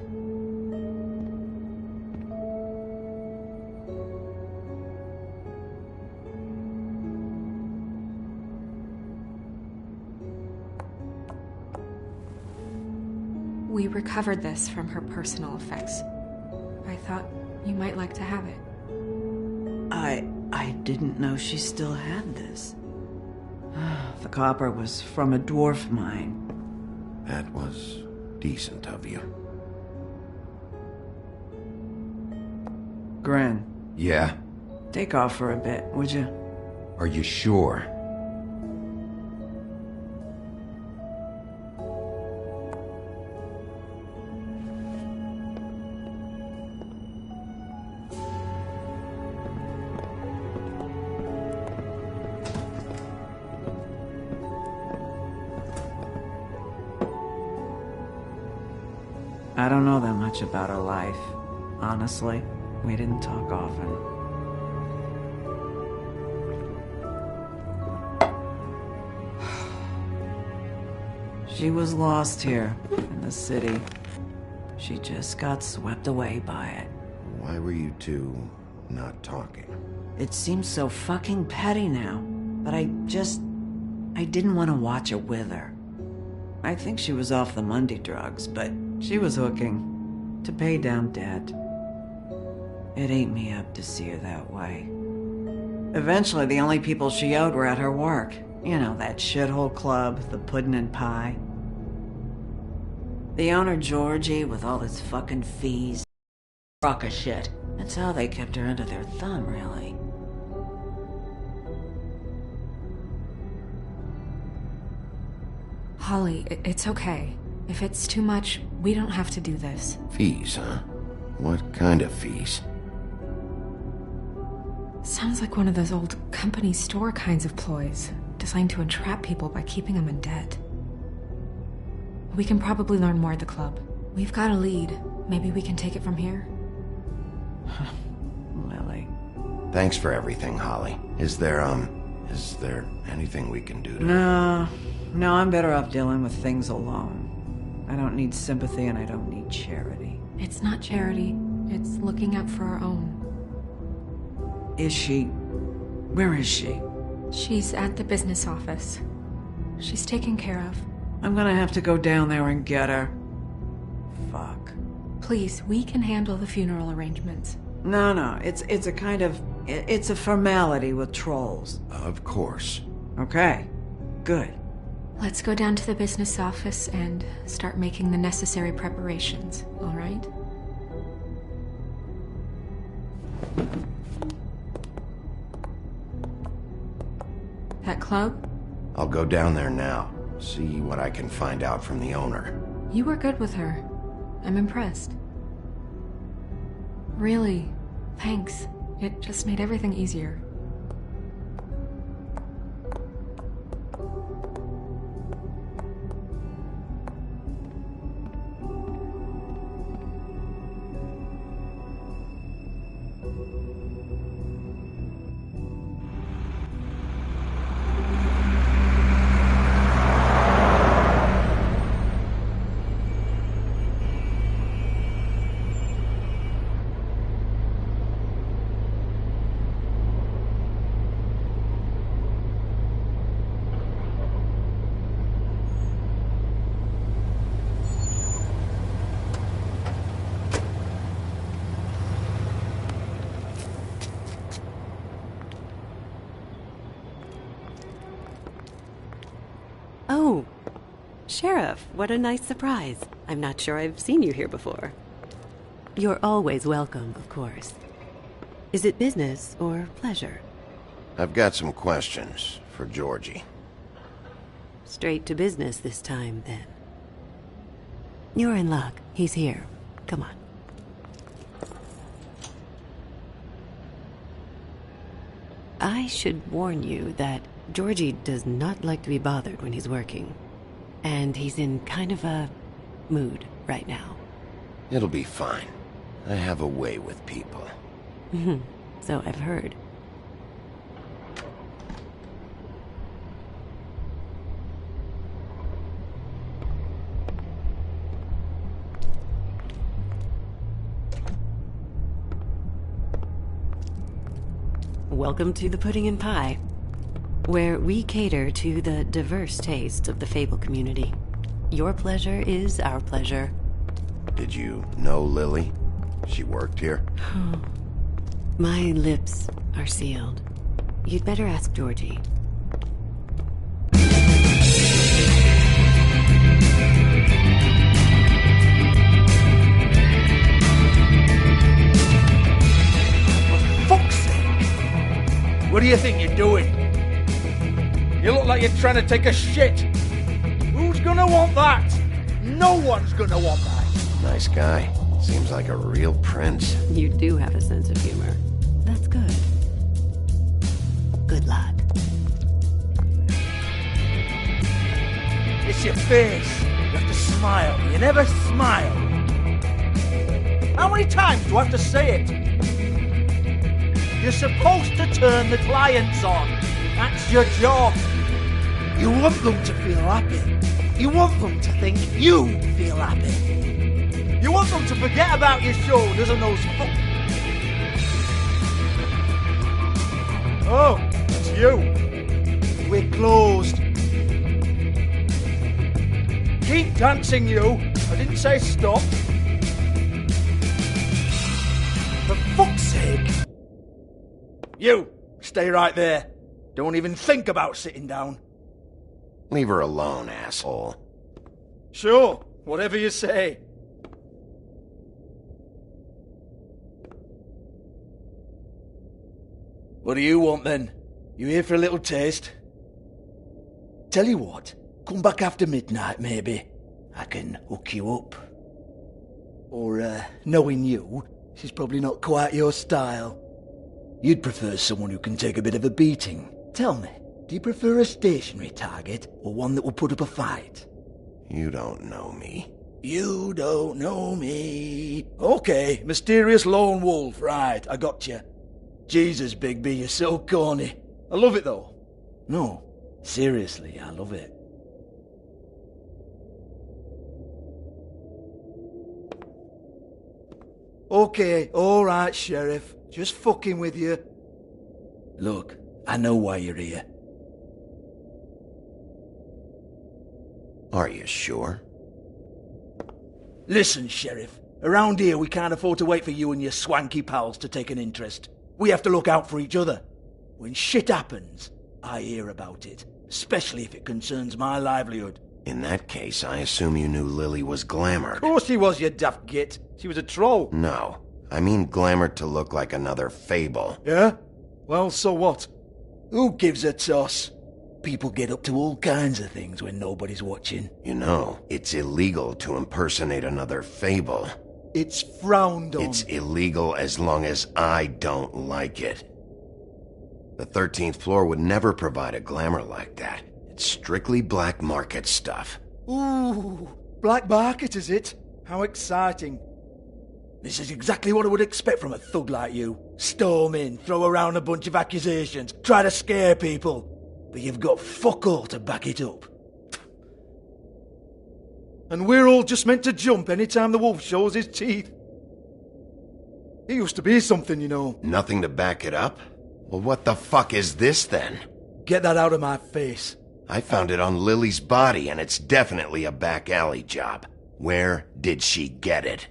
We recovered this from her personal effects. I thought you might like to have it. I didn't know she still had this. The copper was from a dwarf mine. That was decent of you. Gren, Yeah? take off for a bit, would you? Are you sure? I don't know that much about her life. Honestly, we didn't talk often. She was lost here, in the city. She just got swept away by it. Why were you two not talking. It seems so fucking petty now, but I didn't want to watch it with her. I think she was off the Monday drugs, but she was hooking to pay down debt. It ate me up to see her that way. Eventually, the only people she owed were at her work. You know, that shithole club, the Puddin' and Pie. The owner, Georgie, with all his fucking fees. Crock of shit. That's how they kept her under their thumb, really. Holly, it's okay. If it's too much, we don't have to do this. Fees, huh? What kind of fees? Sounds like one of those old company store kinds of ploys, designed to entrap people by keeping them in debt. We can probably learn more at the club. We've got a lead. Maybe we can take it from here? Lily. Thanks for everything, Holly. Is there anything we can do to... No, I'm better off dealing with things alone. I don't need sympathy and I don't need charity. It's not charity. It's looking out for our own. Is she... Where is she? She's at the business office. She's taken care of. I'm gonna have to go down there and get her. Fuck. Please, we can handle the funeral arrangements. No, it's a kind of... It's a formality with trolls. Of course. Okay, good. Let's go down to the business office and start making the necessary preparations, all right? That club? I'll go down there now. See what I can find out from the owner. You were good with her. I'm impressed. Really, thanks. It just made everything easier. Oh, Sheriff, what a nice surprise. I'm not sure I've seen you here before. You're always welcome, of course. Is it business or pleasure? I've got some questions for Georgie. Straight to business this time, then. You're in luck. He's here. Come on. I should warn you that Georgie does not like to be bothered when he's working. And he's in kind of a mood right now. It'll be fine. I have a way with people. So I've heard. Welcome to the Pudding and Pie, where we cater to the diverse tastes of the Fable community. Your pleasure is our pleasure. Did you know Lily? She worked here? My lips are sealed. You'd better ask Georgie. What do you think you're doing? You look like you're trying to take a shit. Who's gonna want that? No one's gonna want that. Nice guy. Seems like a real prince. You do have a sense of humor. That's good. Good luck. It's your face. You have to smile. You never smile. How many times do I have to say it? You're supposed to turn the clients on. That's your job. You want them to feel happy. You want them to think you feel happy. You want them to forget about your shoulders and those Oh, it's you. We're closed. Keep dancing, you. I didn't say stop. For fuck's sake. You, stay right there. Don't even think about sitting down. Leave her alone, asshole. Sure, whatever you say. What do you want then? You here for a little taste? Tell you what, come back after midnight maybe. I can hook you up. Or, knowing you, she's probably not quite your style. You'd prefer someone who can take a bit of a beating. Tell me, do you prefer a stationary target or one that will put up a fight? You don't know me. You don't know me. Okay, mysterious lone wolf, right, I got you. Jesus, Bigby, you're so corny. I love it though. No, seriously, I love it. Okay, alright, Sheriff. Just fucking with you. Look, I know why you're here. Are you sure? Listen, Sheriff. Around here, we can't afford to wait for you and your swanky pals to take an interest. We have to look out for each other. When shit happens, I hear about it. Especially if it concerns my livelihood. In that case, I assume you knew Lily was glamored. Of course she was, you daft git. She was a troll. No. I mean glamored to look like another fable. Yeah? Well, so what? Who gives a toss? People get up to all kinds of things when nobody's watching. You know, it's illegal to impersonate another fable. It's frowned on. It's illegal as long as I don't like it. The 13th floor would never provide a glamour like that. It's strictly black market stuff. Ooh, black market is it? How exciting. This is exactly what I would expect from a thug like you. Storm in, throw around a bunch of accusations, try to scare people. But you've got fuck all to back it up. And we're all just meant to jump any time the wolf shows his teeth. He used to be something, you know. Nothing to back it up? Well, what the fuck is this then? Get that out of my face. I found it on Lily's body, and it's definitely a back alley job. Where did she get it?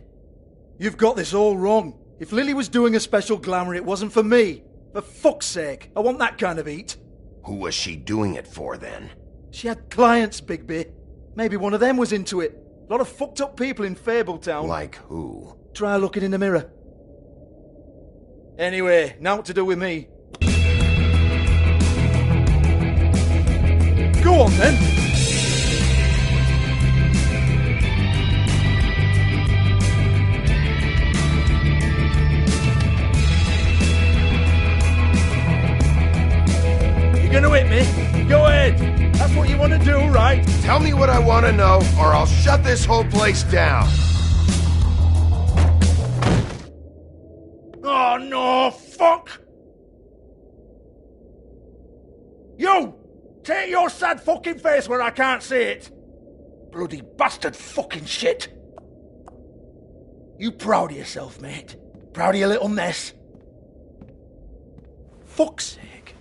You've got this all wrong. If Lily was doing a special glamour, it wasn't for me. For fuck's sake, I want that kind of eat. Who was she doing it for, then? She had clients, Bigby. Maybe one of them was into it. A lot of fucked up people in Fabletown. Like who? Try looking in the mirror. Anyway, now what to do with me. Go on, then. You gonna hit me? Go ahead. That's what you want to do, right? Tell me what I want to know, or I'll shut this whole place down. Oh, no, fuck! You! Take your sad fucking face where I can't see it! Bloody bastard fucking shit! You proud of yourself, mate? Proud of your little mess? Fuck's sake.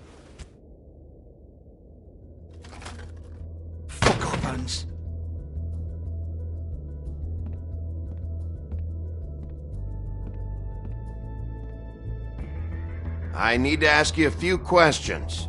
Fuck off, Hans. I need to ask you a few questions.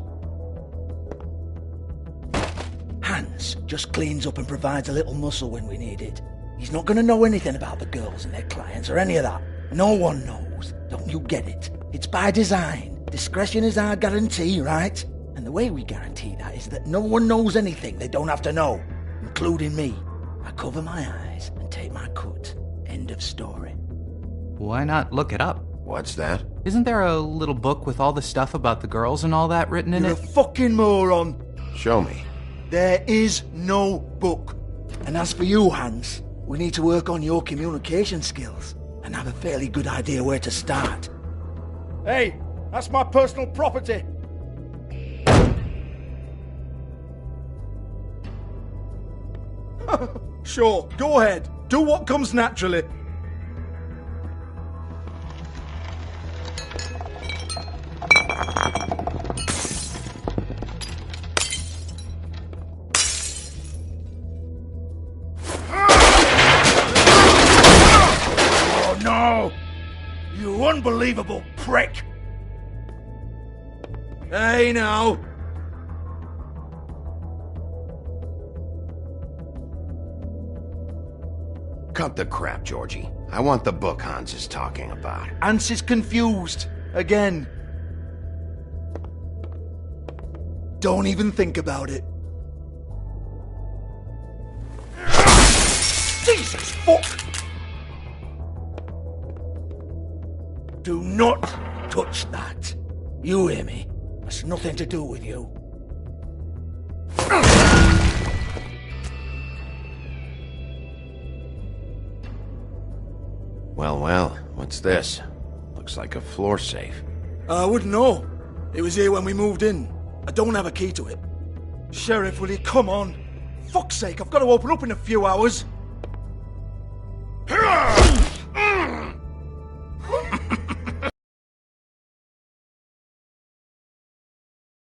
Hans just cleans up and provides a little muscle when we need it. He's not going to know anything about the girls and their clients or any of that. No one knows. Don't you get it? It's by design. Discretion is our guarantee, right? And the way we guarantee that is that no one knows anything they don't have to know, including me. I cover my eyes and take my cut. End of story. Why not look it up? What's that? Isn't there a little book with all the stuff about the girls and all that written in You're it? a fucking moron. Show me. There is no book. And as for you, Hans, we need to work on your communication skills and have a fairly good idea where to start. Hey, that's my personal property. Sure, go ahead. Do what comes naturally. No! You unbelievable prick! Hey, now! Cut the crap, Georgie. I want the book Hans is talking about. Hans is confused. Again. Don't even think about it. Jesus fuck! Do not touch that. You hear me? That's nothing to do with you. Well, what's this? Looks like a floor safe. I wouldn't know. It was here when we moved in. I don't have a key to it. Sheriff, will you come on? Fuck's sake, I've got to open up in a few hours.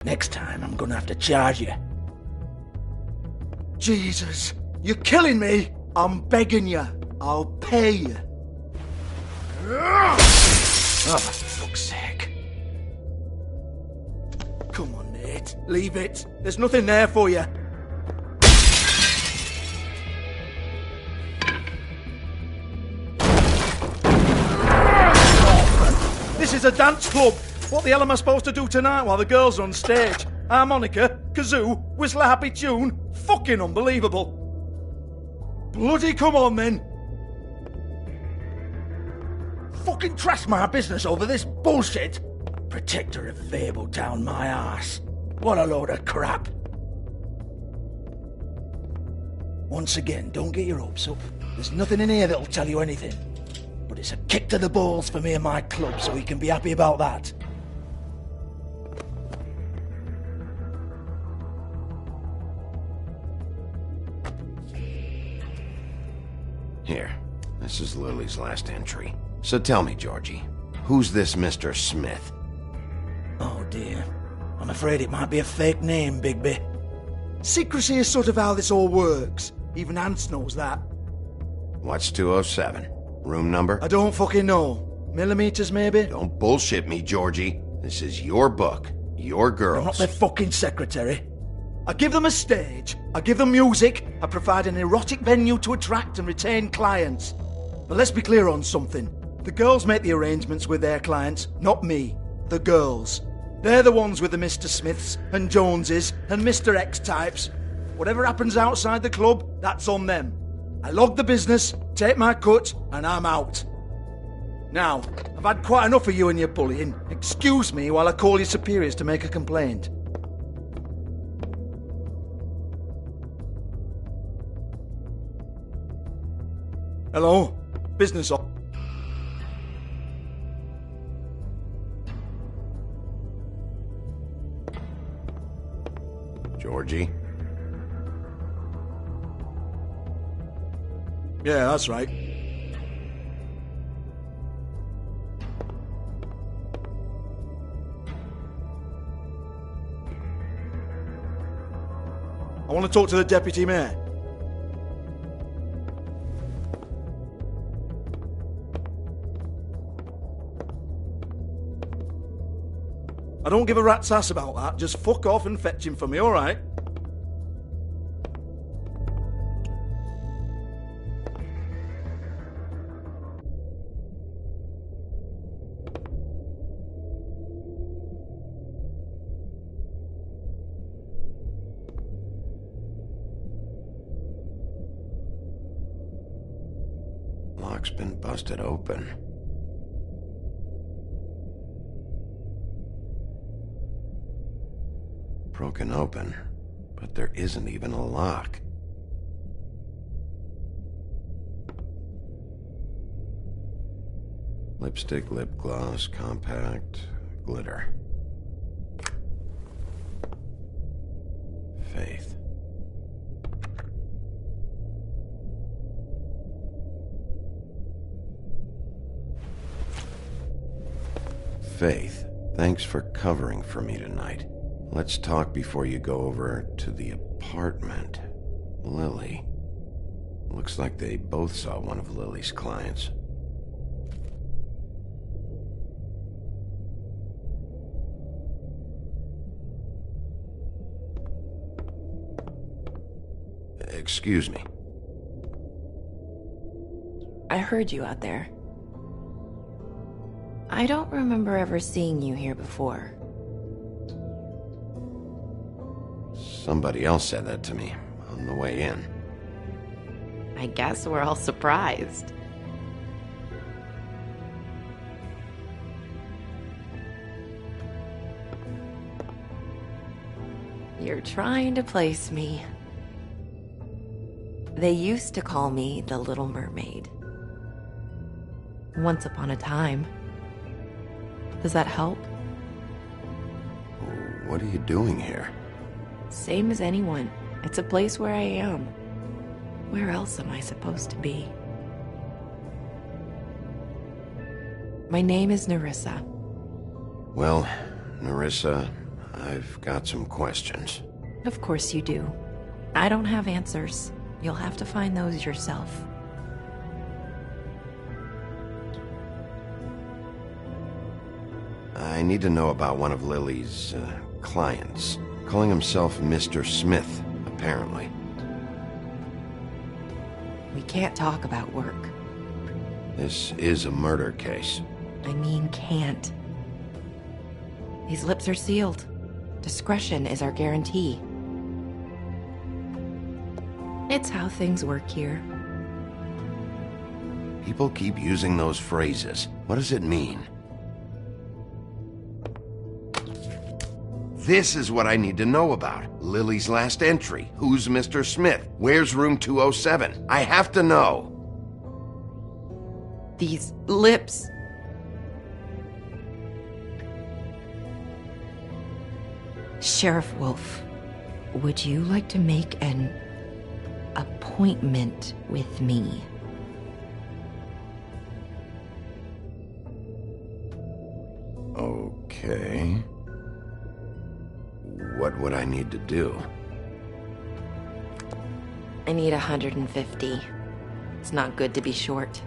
Next time, I'm gonna have to charge you. Jesus, you're killing me! I'm begging you. I'll pay you. Oh, for fuck's sake. Come on, mate. Leave it. There's nothing there for you. This is a dance club. What the hell am I supposed to do tonight while the girls are on stage? Harmonica, kazoo, whistle a happy tune? Fucking unbelievable. Bloody come on, then. Fucking trash my business over this bullshit. Protector of Fabletown, my ass. What a load of crap. Once again, don't get your hopes up. There's nothing in here that'll tell you anything. But it's a kick to the balls for me and my club, so he can be happy about that. Here, this is Lily's last entry. So tell me, Georgie, who's this Mr. Smith? Oh dear. I'm afraid it might be a fake name, Bigby. Secrecy is sort of how this all works. Even Hans knows that. What's 207? Room number? I don't fucking know. Millimeters, maybe? Don't bullshit me, Georgie. This is your book. Your girls. I'm not their fucking secretary. I give them a stage. I give them music. I provide an erotic venue to attract and retain clients. But let's be clear on something. The girls make the arrangements with their clients, not me. The girls. They're the ones with the Mr. Smiths and Joneses and Mr. X types. Whatever happens outside the club, that's on them. I log the business, take my cut, and I'm out. Now, I've had quite enough of you and your bullying. Excuse me while I call your superiors to make a complaint. Hello? Business op. Georgie? Yeah, that's right. I want to talk to the deputy mayor. I don't give a rat's ass about that. Just fuck off and fetch him for me, alright? Lock's been busted open. Broken open, but there isn't even a lock. Lipstick, lip gloss, compact, glitter. Faith. Faith, thanks for covering for me tonight. Let's talk before you go over to the apartment. Lily. Looks like they both saw one of Lily's clients. Excuse me. I heard you out there. I don't remember ever seeing you here before. Somebody else said that to me on the way in. I guess we're all surprised. You're trying to place me. They used to call me the Little Mermaid. Once upon a time. Does that help? What are you doing here? Same as anyone. It's a place where I am. Where else am I supposed to be? My name is Nerissa. Well, Nerissa, I've got some questions. Of course you do. I don't have answers. You'll have to find those yourself. I need to know about one of Lily's clients. Calling himself Mr. Smith, apparently. We can't talk about work. This is a murder case. I mean, can't. These lips are sealed. Discretion is our guarantee. It's how things work here. People keep using those phrases. What does it mean? This is what I need to know about. Lily's last entry. Who's Mr. Smith? Where's room 207? I have to know. These lips. Sheriff Wolf, would you like to make an appointment with me? Okay. What would I need to do? I need 150. It's not good to be short.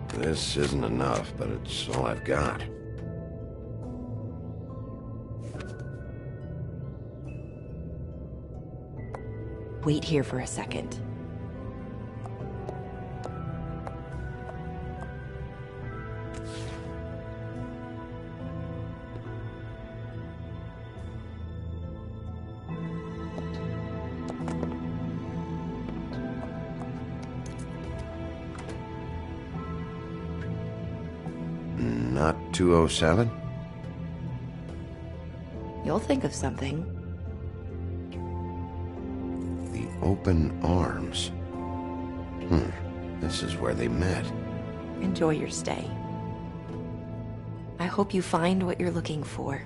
This isn't enough, but it's all I've got. Wait here for a second. Not 207? You'll think of something. The open arms. This is where they met. Enjoy your stay. I hope you find what you're looking for.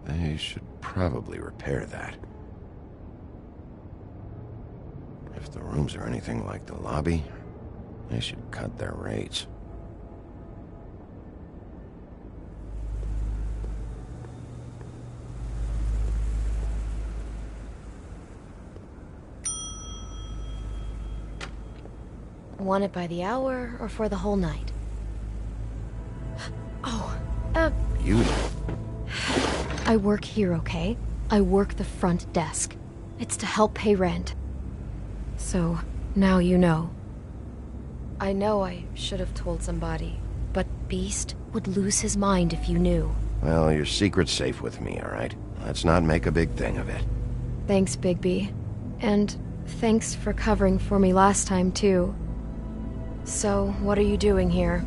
They should probably repair that. If the rooms are anything like the lobby, they should cut their rates. Want it by the hour or for the whole night? Oh, Beauty. I work here, okay? I work the front desk. It's to help pay rent. So, now you know. I know I should have told somebody, but Beast would lose his mind if you knew. Well, your secret's safe with me, all right? Let's not make a big thing of it. Thanks, Bigby. And thanks for covering for me last time, too. So, what are you doing here?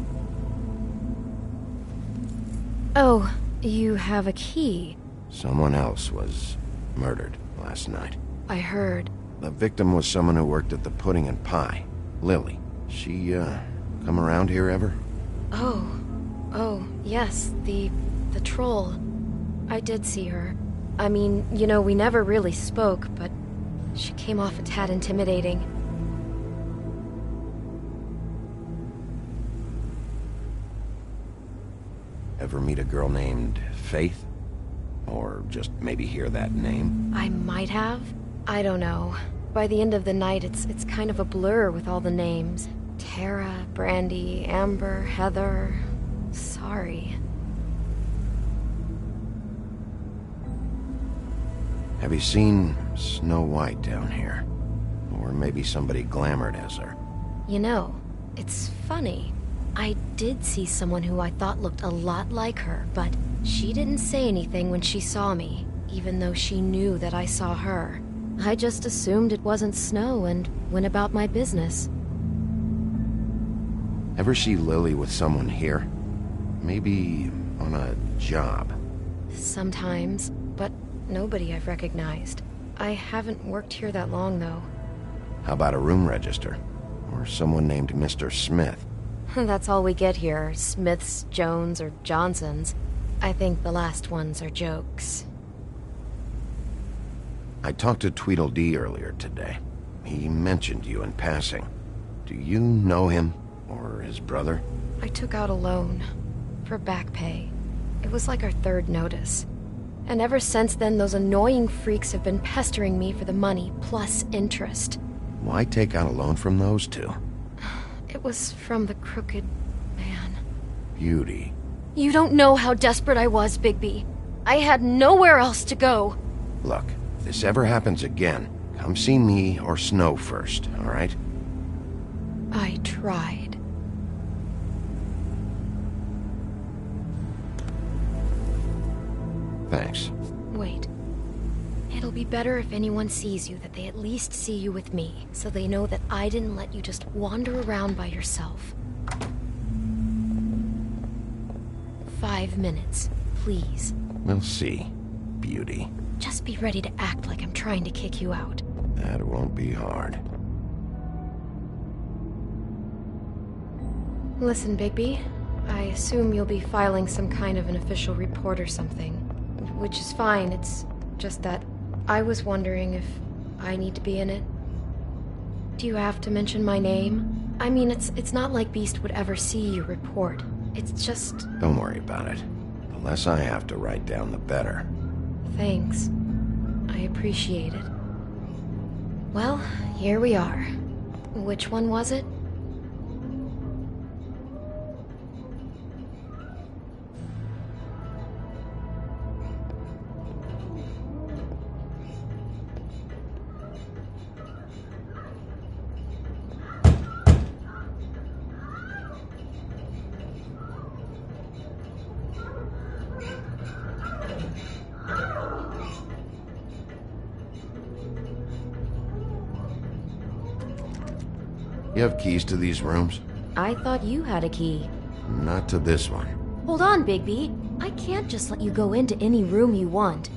Oh, you have a key. Someone else was murdered last night. I heard. The victim was someone who worked at the Pudding and Pie. Lily. She, come around here ever? Oh, yes, the troll. I did see her. I mean, you know, we never really spoke, but she came off a tad intimidating. Ever meet a girl named Faith? Or just maybe hear that name? I might have. I don't know. By the end of the night, it's kind of a blur with all the names. Tara, Brandy, Amber, Heather... Sorry. Have you seen Snow White down here? Or maybe somebody glamored as her? You know, it's funny. I did see someone who I thought looked a lot like her, but she didn't say anything when she saw me, even though she knew that I saw her. I just assumed it wasn't Snow and went about my business. Ever see Lily with someone here? Maybe on a job? Sometimes, but nobody I've recognized. I haven't worked here that long, though. How about a room register? Or someone named Mr. Smith? That's all we get here, Smiths, Jones, or Johnsons. I think the last ones are jokes. I talked to Tweedledee earlier today. He mentioned you in passing. Do you know him? Or his brother? I took out a loan. For back pay. It was like our third notice. And ever since then, those annoying freaks have been pestering me for the money, plus interest. Why take out a loan from those two? It was from the crooked man. Beauty. You don't know how desperate I was, Bigby. I had nowhere else to go. Look, if this ever happens again, come see me or Snow first, all right? I tried. Thanks. Wait. It'll be better if anyone sees you that they at least see you with me, so they know that I didn't let you just wander around by yourself. 5 minutes, please. We'll see, Beauty. Just be ready to act like I'm trying to kick you out. That won't be hard. Listen, Bigby. I assume you'll be filing some kind of an official report or something. Which is fine, it's just that I was wondering if I need to be in it. Do you have to mention my name? I mean, it's not like Beast would ever see your report. It's just... Don't worry about it. The less I have to write down, the better. Thanks. I appreciate it. Well, here we are. Which one was it? You have keys to these rooms? I thought you had a key. Not to this one. Hold on, Bigby. I can't just let you go into any room you want.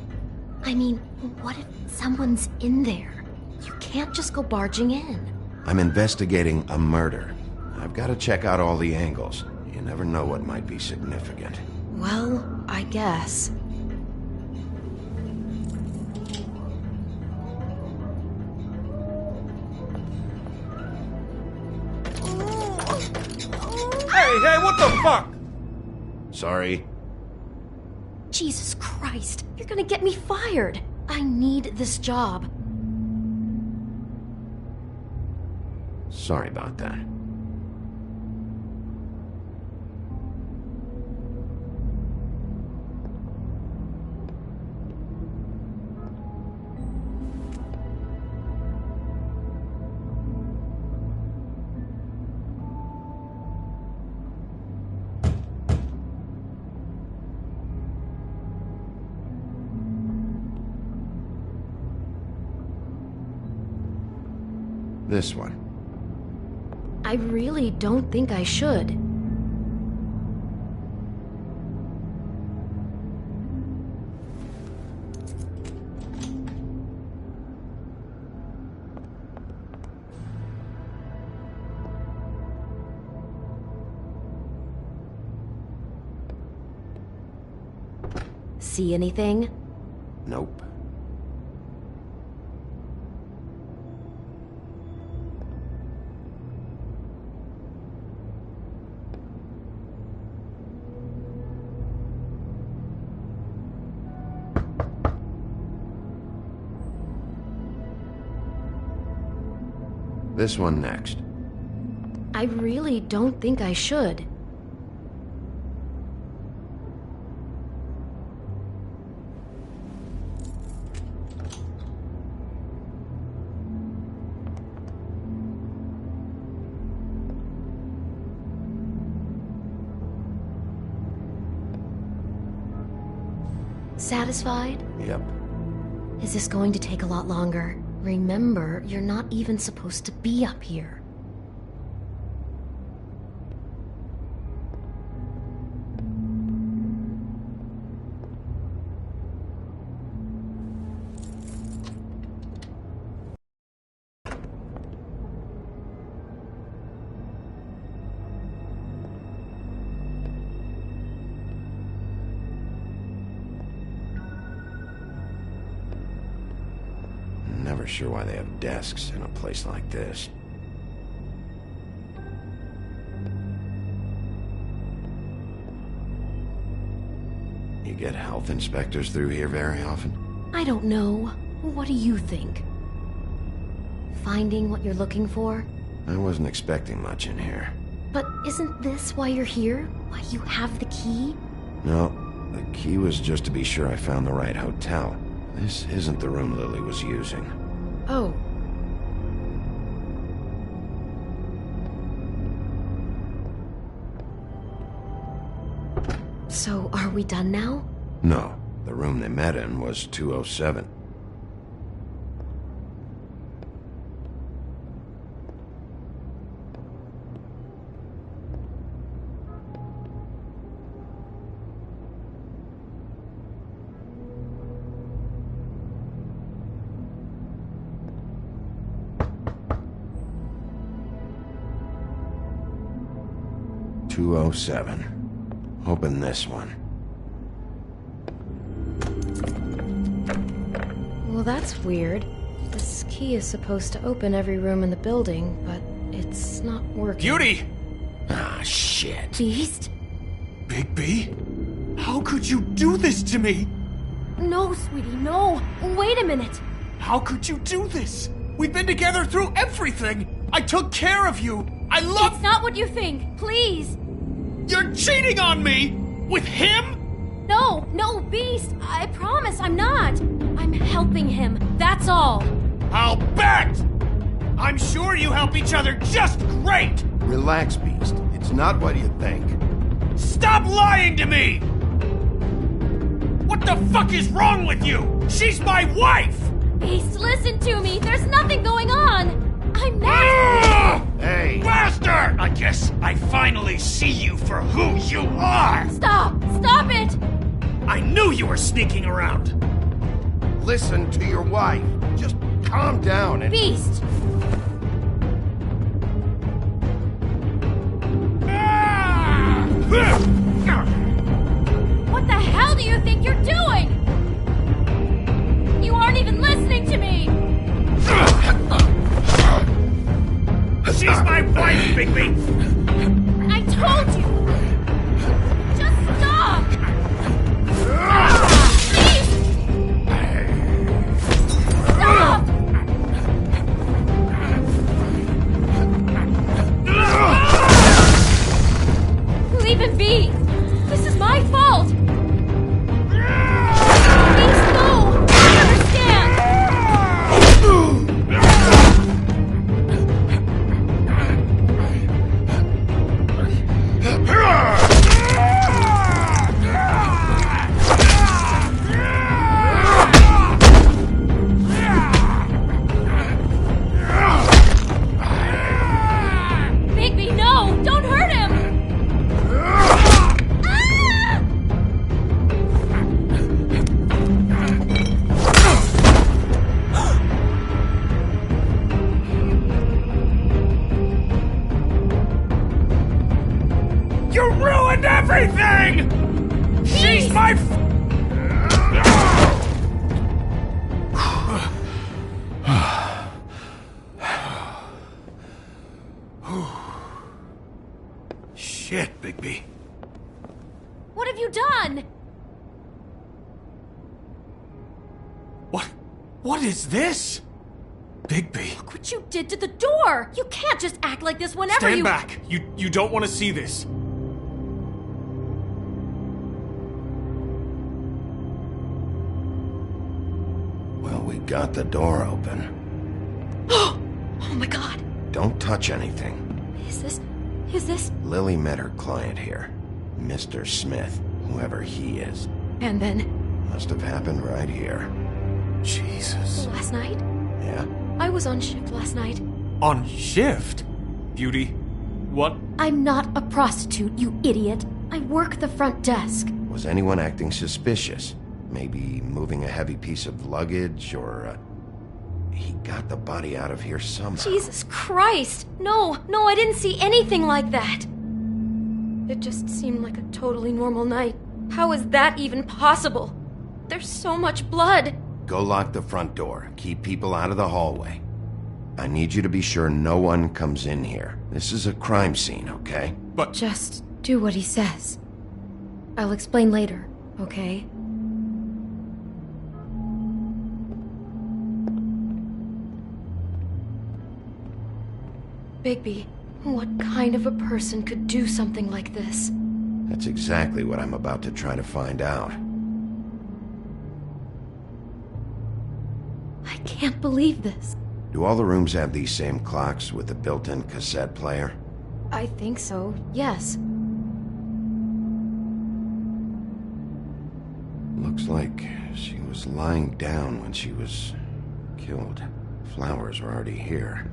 I mean, what if someone's in there? You can't just go barging in. I'm investigating a murder. I've got to check out all the angles. You never know what might be significant. Well, I guess. Hey, what the fuck? Sorry. Jesus Christ, you're gonna get me fired. I need this job. Sorry about that. This one. I really don't think I should. See anything? Nope. This one next. I really don't think I should. Satisfied? Yep. Is this going to take a lot longer? Remember, you're not even supposed to be up here. Never sure why they have desks in a place like this. You get health inspectors through here very often? I don't know. What do you think? Finding what you're looking for? I wasn't expecting much in here. But isn't this why you're here? Why you have the key? No, the key was just to be sure I found the right hotel. This isn't the room Lily was using. Oh. So, are we done now? No, the room they met in was 207. Open this one. Well, that's weird. This key is supposed to open every room in the building, but it's not working. Beauty! Ah, shit. Beast? Bigby? How could you do this to me? No, sweetie, no. Wait a minute. How could you do this? We've been together through everything. I took care of you. I love... It's not what you think. Please. You're cheating on me! With him? No, Beast. I promise I'm not. I'm helping him. That's all. I'll bet! I'm sure you help each other just great! Relax, Beast. It's not what you think. Stop lying to me! What the fuck is wrong with you? She's my wife! Beast, listen to me. There's nothing going on. I'm not... Hey! Bastard! I guess I finally see you for who you are! Stop! Stop it! I knew you were sneaking around! Listen to your wife. Just calm down and... Beast! What the hell do you think you're doing? You aren't even listening to me! She's my wife, Bigby! I told you! Just stop! Please! Stop! Leave him be! on! What is this? Bigby. Look what you did to the door! You can't just act like this whenever Stand back! You don't want to see this. Well, we got the door open. Oh my god! Don't touch anything. Is this... Lily met her client here. Mr. Smith, whoever he is. And then... Must have happened right here. Jesus. Last night? Yeah? I was on shift last night. On shift? Beauty, what? I'm not a prostitute, you idiot. I work the front desk. Was anyone acting suspicious? Maybe moving a heavy piece of luggage, or, he got the body out of here somehow. Jesus Christ! No, I didn't see anything like that! It just seemed like a totally normal night. How is that even possible? There's so much blood! Go lock the front door. Keep people out of the hallway. I need you to be sure no one comes in here. This is a crime scene, okay? But... Just do what he says. I'll explain later, okay? Bigby, what kind of a person could do something like this? That's exactly what I'm about to try to find out. I can't believe this. Do all the rooms have these same clocks with a built-in cassette player? I think so, yes. Looks like she was lying down when she was killed. Flowers were already here.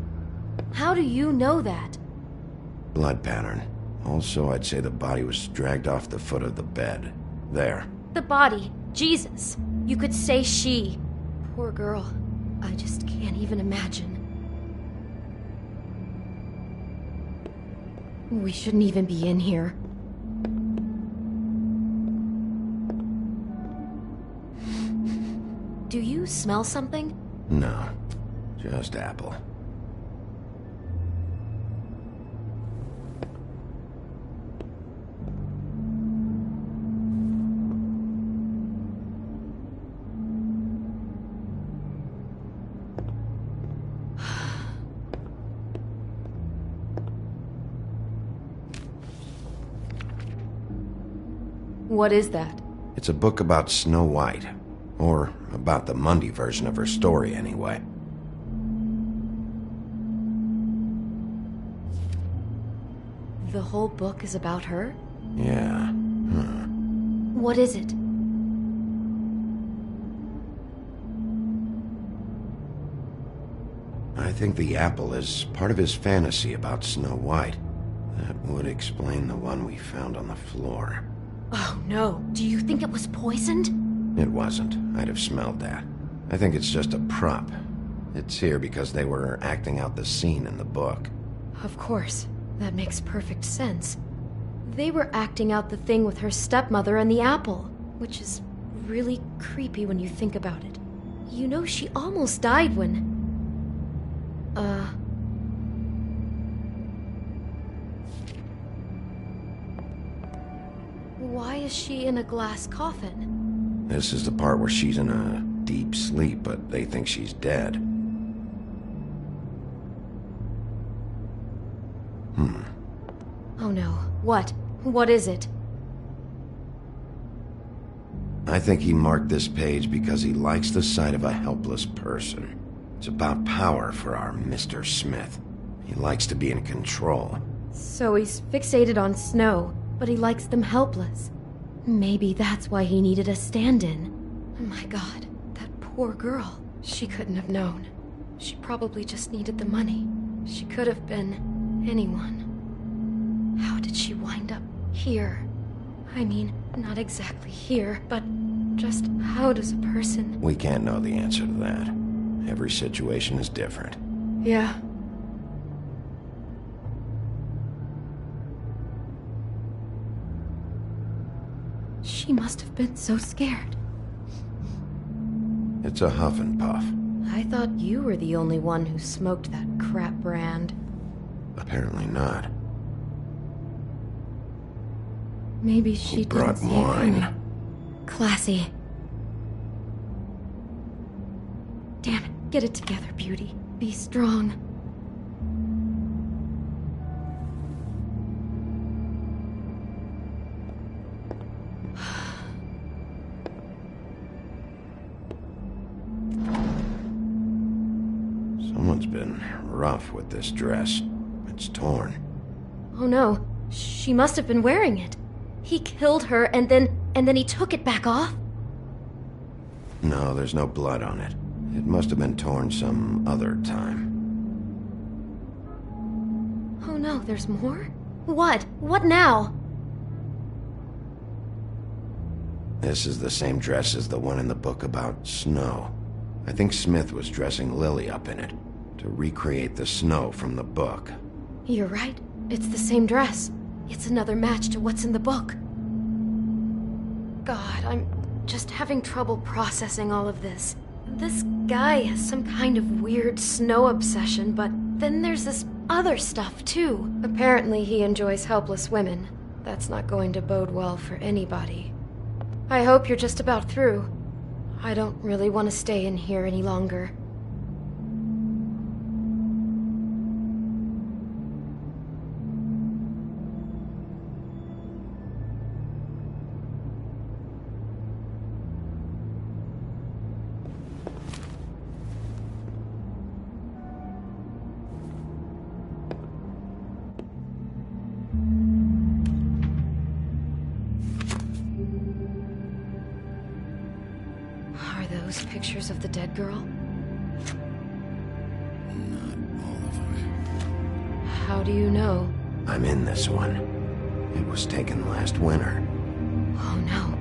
How do you know that? Blood pattern. Also, I'd say the body was dragged off the foot of the bed. There. The body. Jesus. You could say she. Poor girl. I just can't even imagine. We shouldn't even be in here. Do you smell something? No. Just apple. What is that? It's a book about Snow White. Or about the Mundy version of her story, anyway. The whole book is about her? Yeah. What is it? I think the apple is part of his fantasy about Snow White. That would explain the one we found on the floor. Oh no. Do you think it was poisoned? It wasn't. I'd have smelled that. I think it's just a prop. It's here because they were acting out the scene in the book. Of course. That makes perfect sense. They were acting out the thing with her stepmother and the apple, which is really creepy when you think about it. You know, she almost died when... Why is she in a glass coffin? This is the part where she's in a deep sleep, but they think she's dead. Oh no. What? What is it? I think he marked this page because he likes the sight of a helpless person. It's about power for our Mr. Smith. He likes to be in control. So he's fixated on Snow, but he likes them helpless. Maybe that's why he needed a stand-in. Oh my god, that poor girl. She couldn't have known. She probably just needed the money. She could have been anyone. How did she wind up here? I mean, not exactly here, but just how does a person... We can't know the answer to that. Every situation is different. Yeah. She must have been so scared. It's a huff and puff. I thought you were the only one who smoked that crap brand. Apparently not. Maybe she He brought didn't see it coming. wine. classy. Damn it, get it together, beauty. Be strong. Someone's been rough with this dress. It's torn. Oh no, she must have been wearing it. He killed her and then he took it back off? No, there's no blood on it. It must have been torn some other time. Oh no, there's more? What? What now? This is the same dress as the one in the book about snow. I think Smith was dressing Lily up in it, to recreate the snow from the book. You're right. It's the same dress. It's another match to what's in the book. God, I'm just having trouble processing all of this. This guy has some kind of weird snow obsession, but then there's this other stuff too. Apparently he enjoys helpless women. That's not going to bode well for anybody. I hope you're just about through. I don't really want to stay in here any longer. Are those pictures of the dead girl? Not all of them. How do you know? I'm in this one. It was taken last winter. Oh no.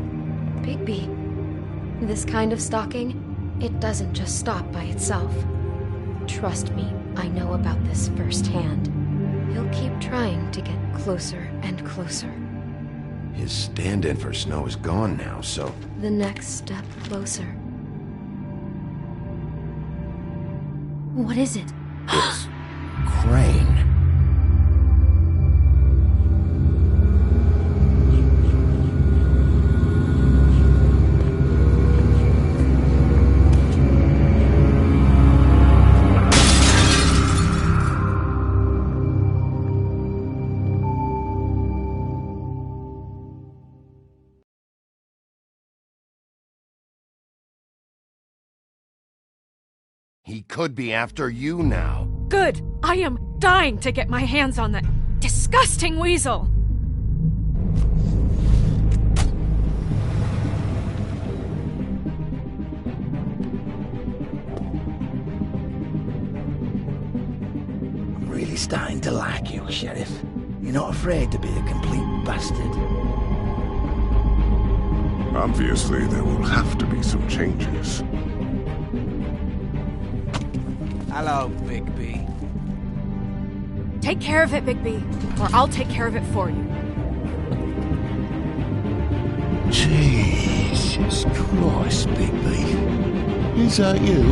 Bigby. This kind of stalking, it doesn't just stop by itself. Trust me, I know about this firsthand. He'll keep trying to get closer and closer. His stand-in for Snow is gone now, so... The next step closer. What is it? It's... Crane. He could be after you now. Good! I am dying to get my hands on that disgusting weasel! I'm really starting to like you, Sheriff. You're not afraid to be a complete bastard. Obviously, there will have to be some changes. Hello, Bigby. Take care of it, Bigby, or I'll take care of it for you. Jesus Christ, Bigby. Is that you?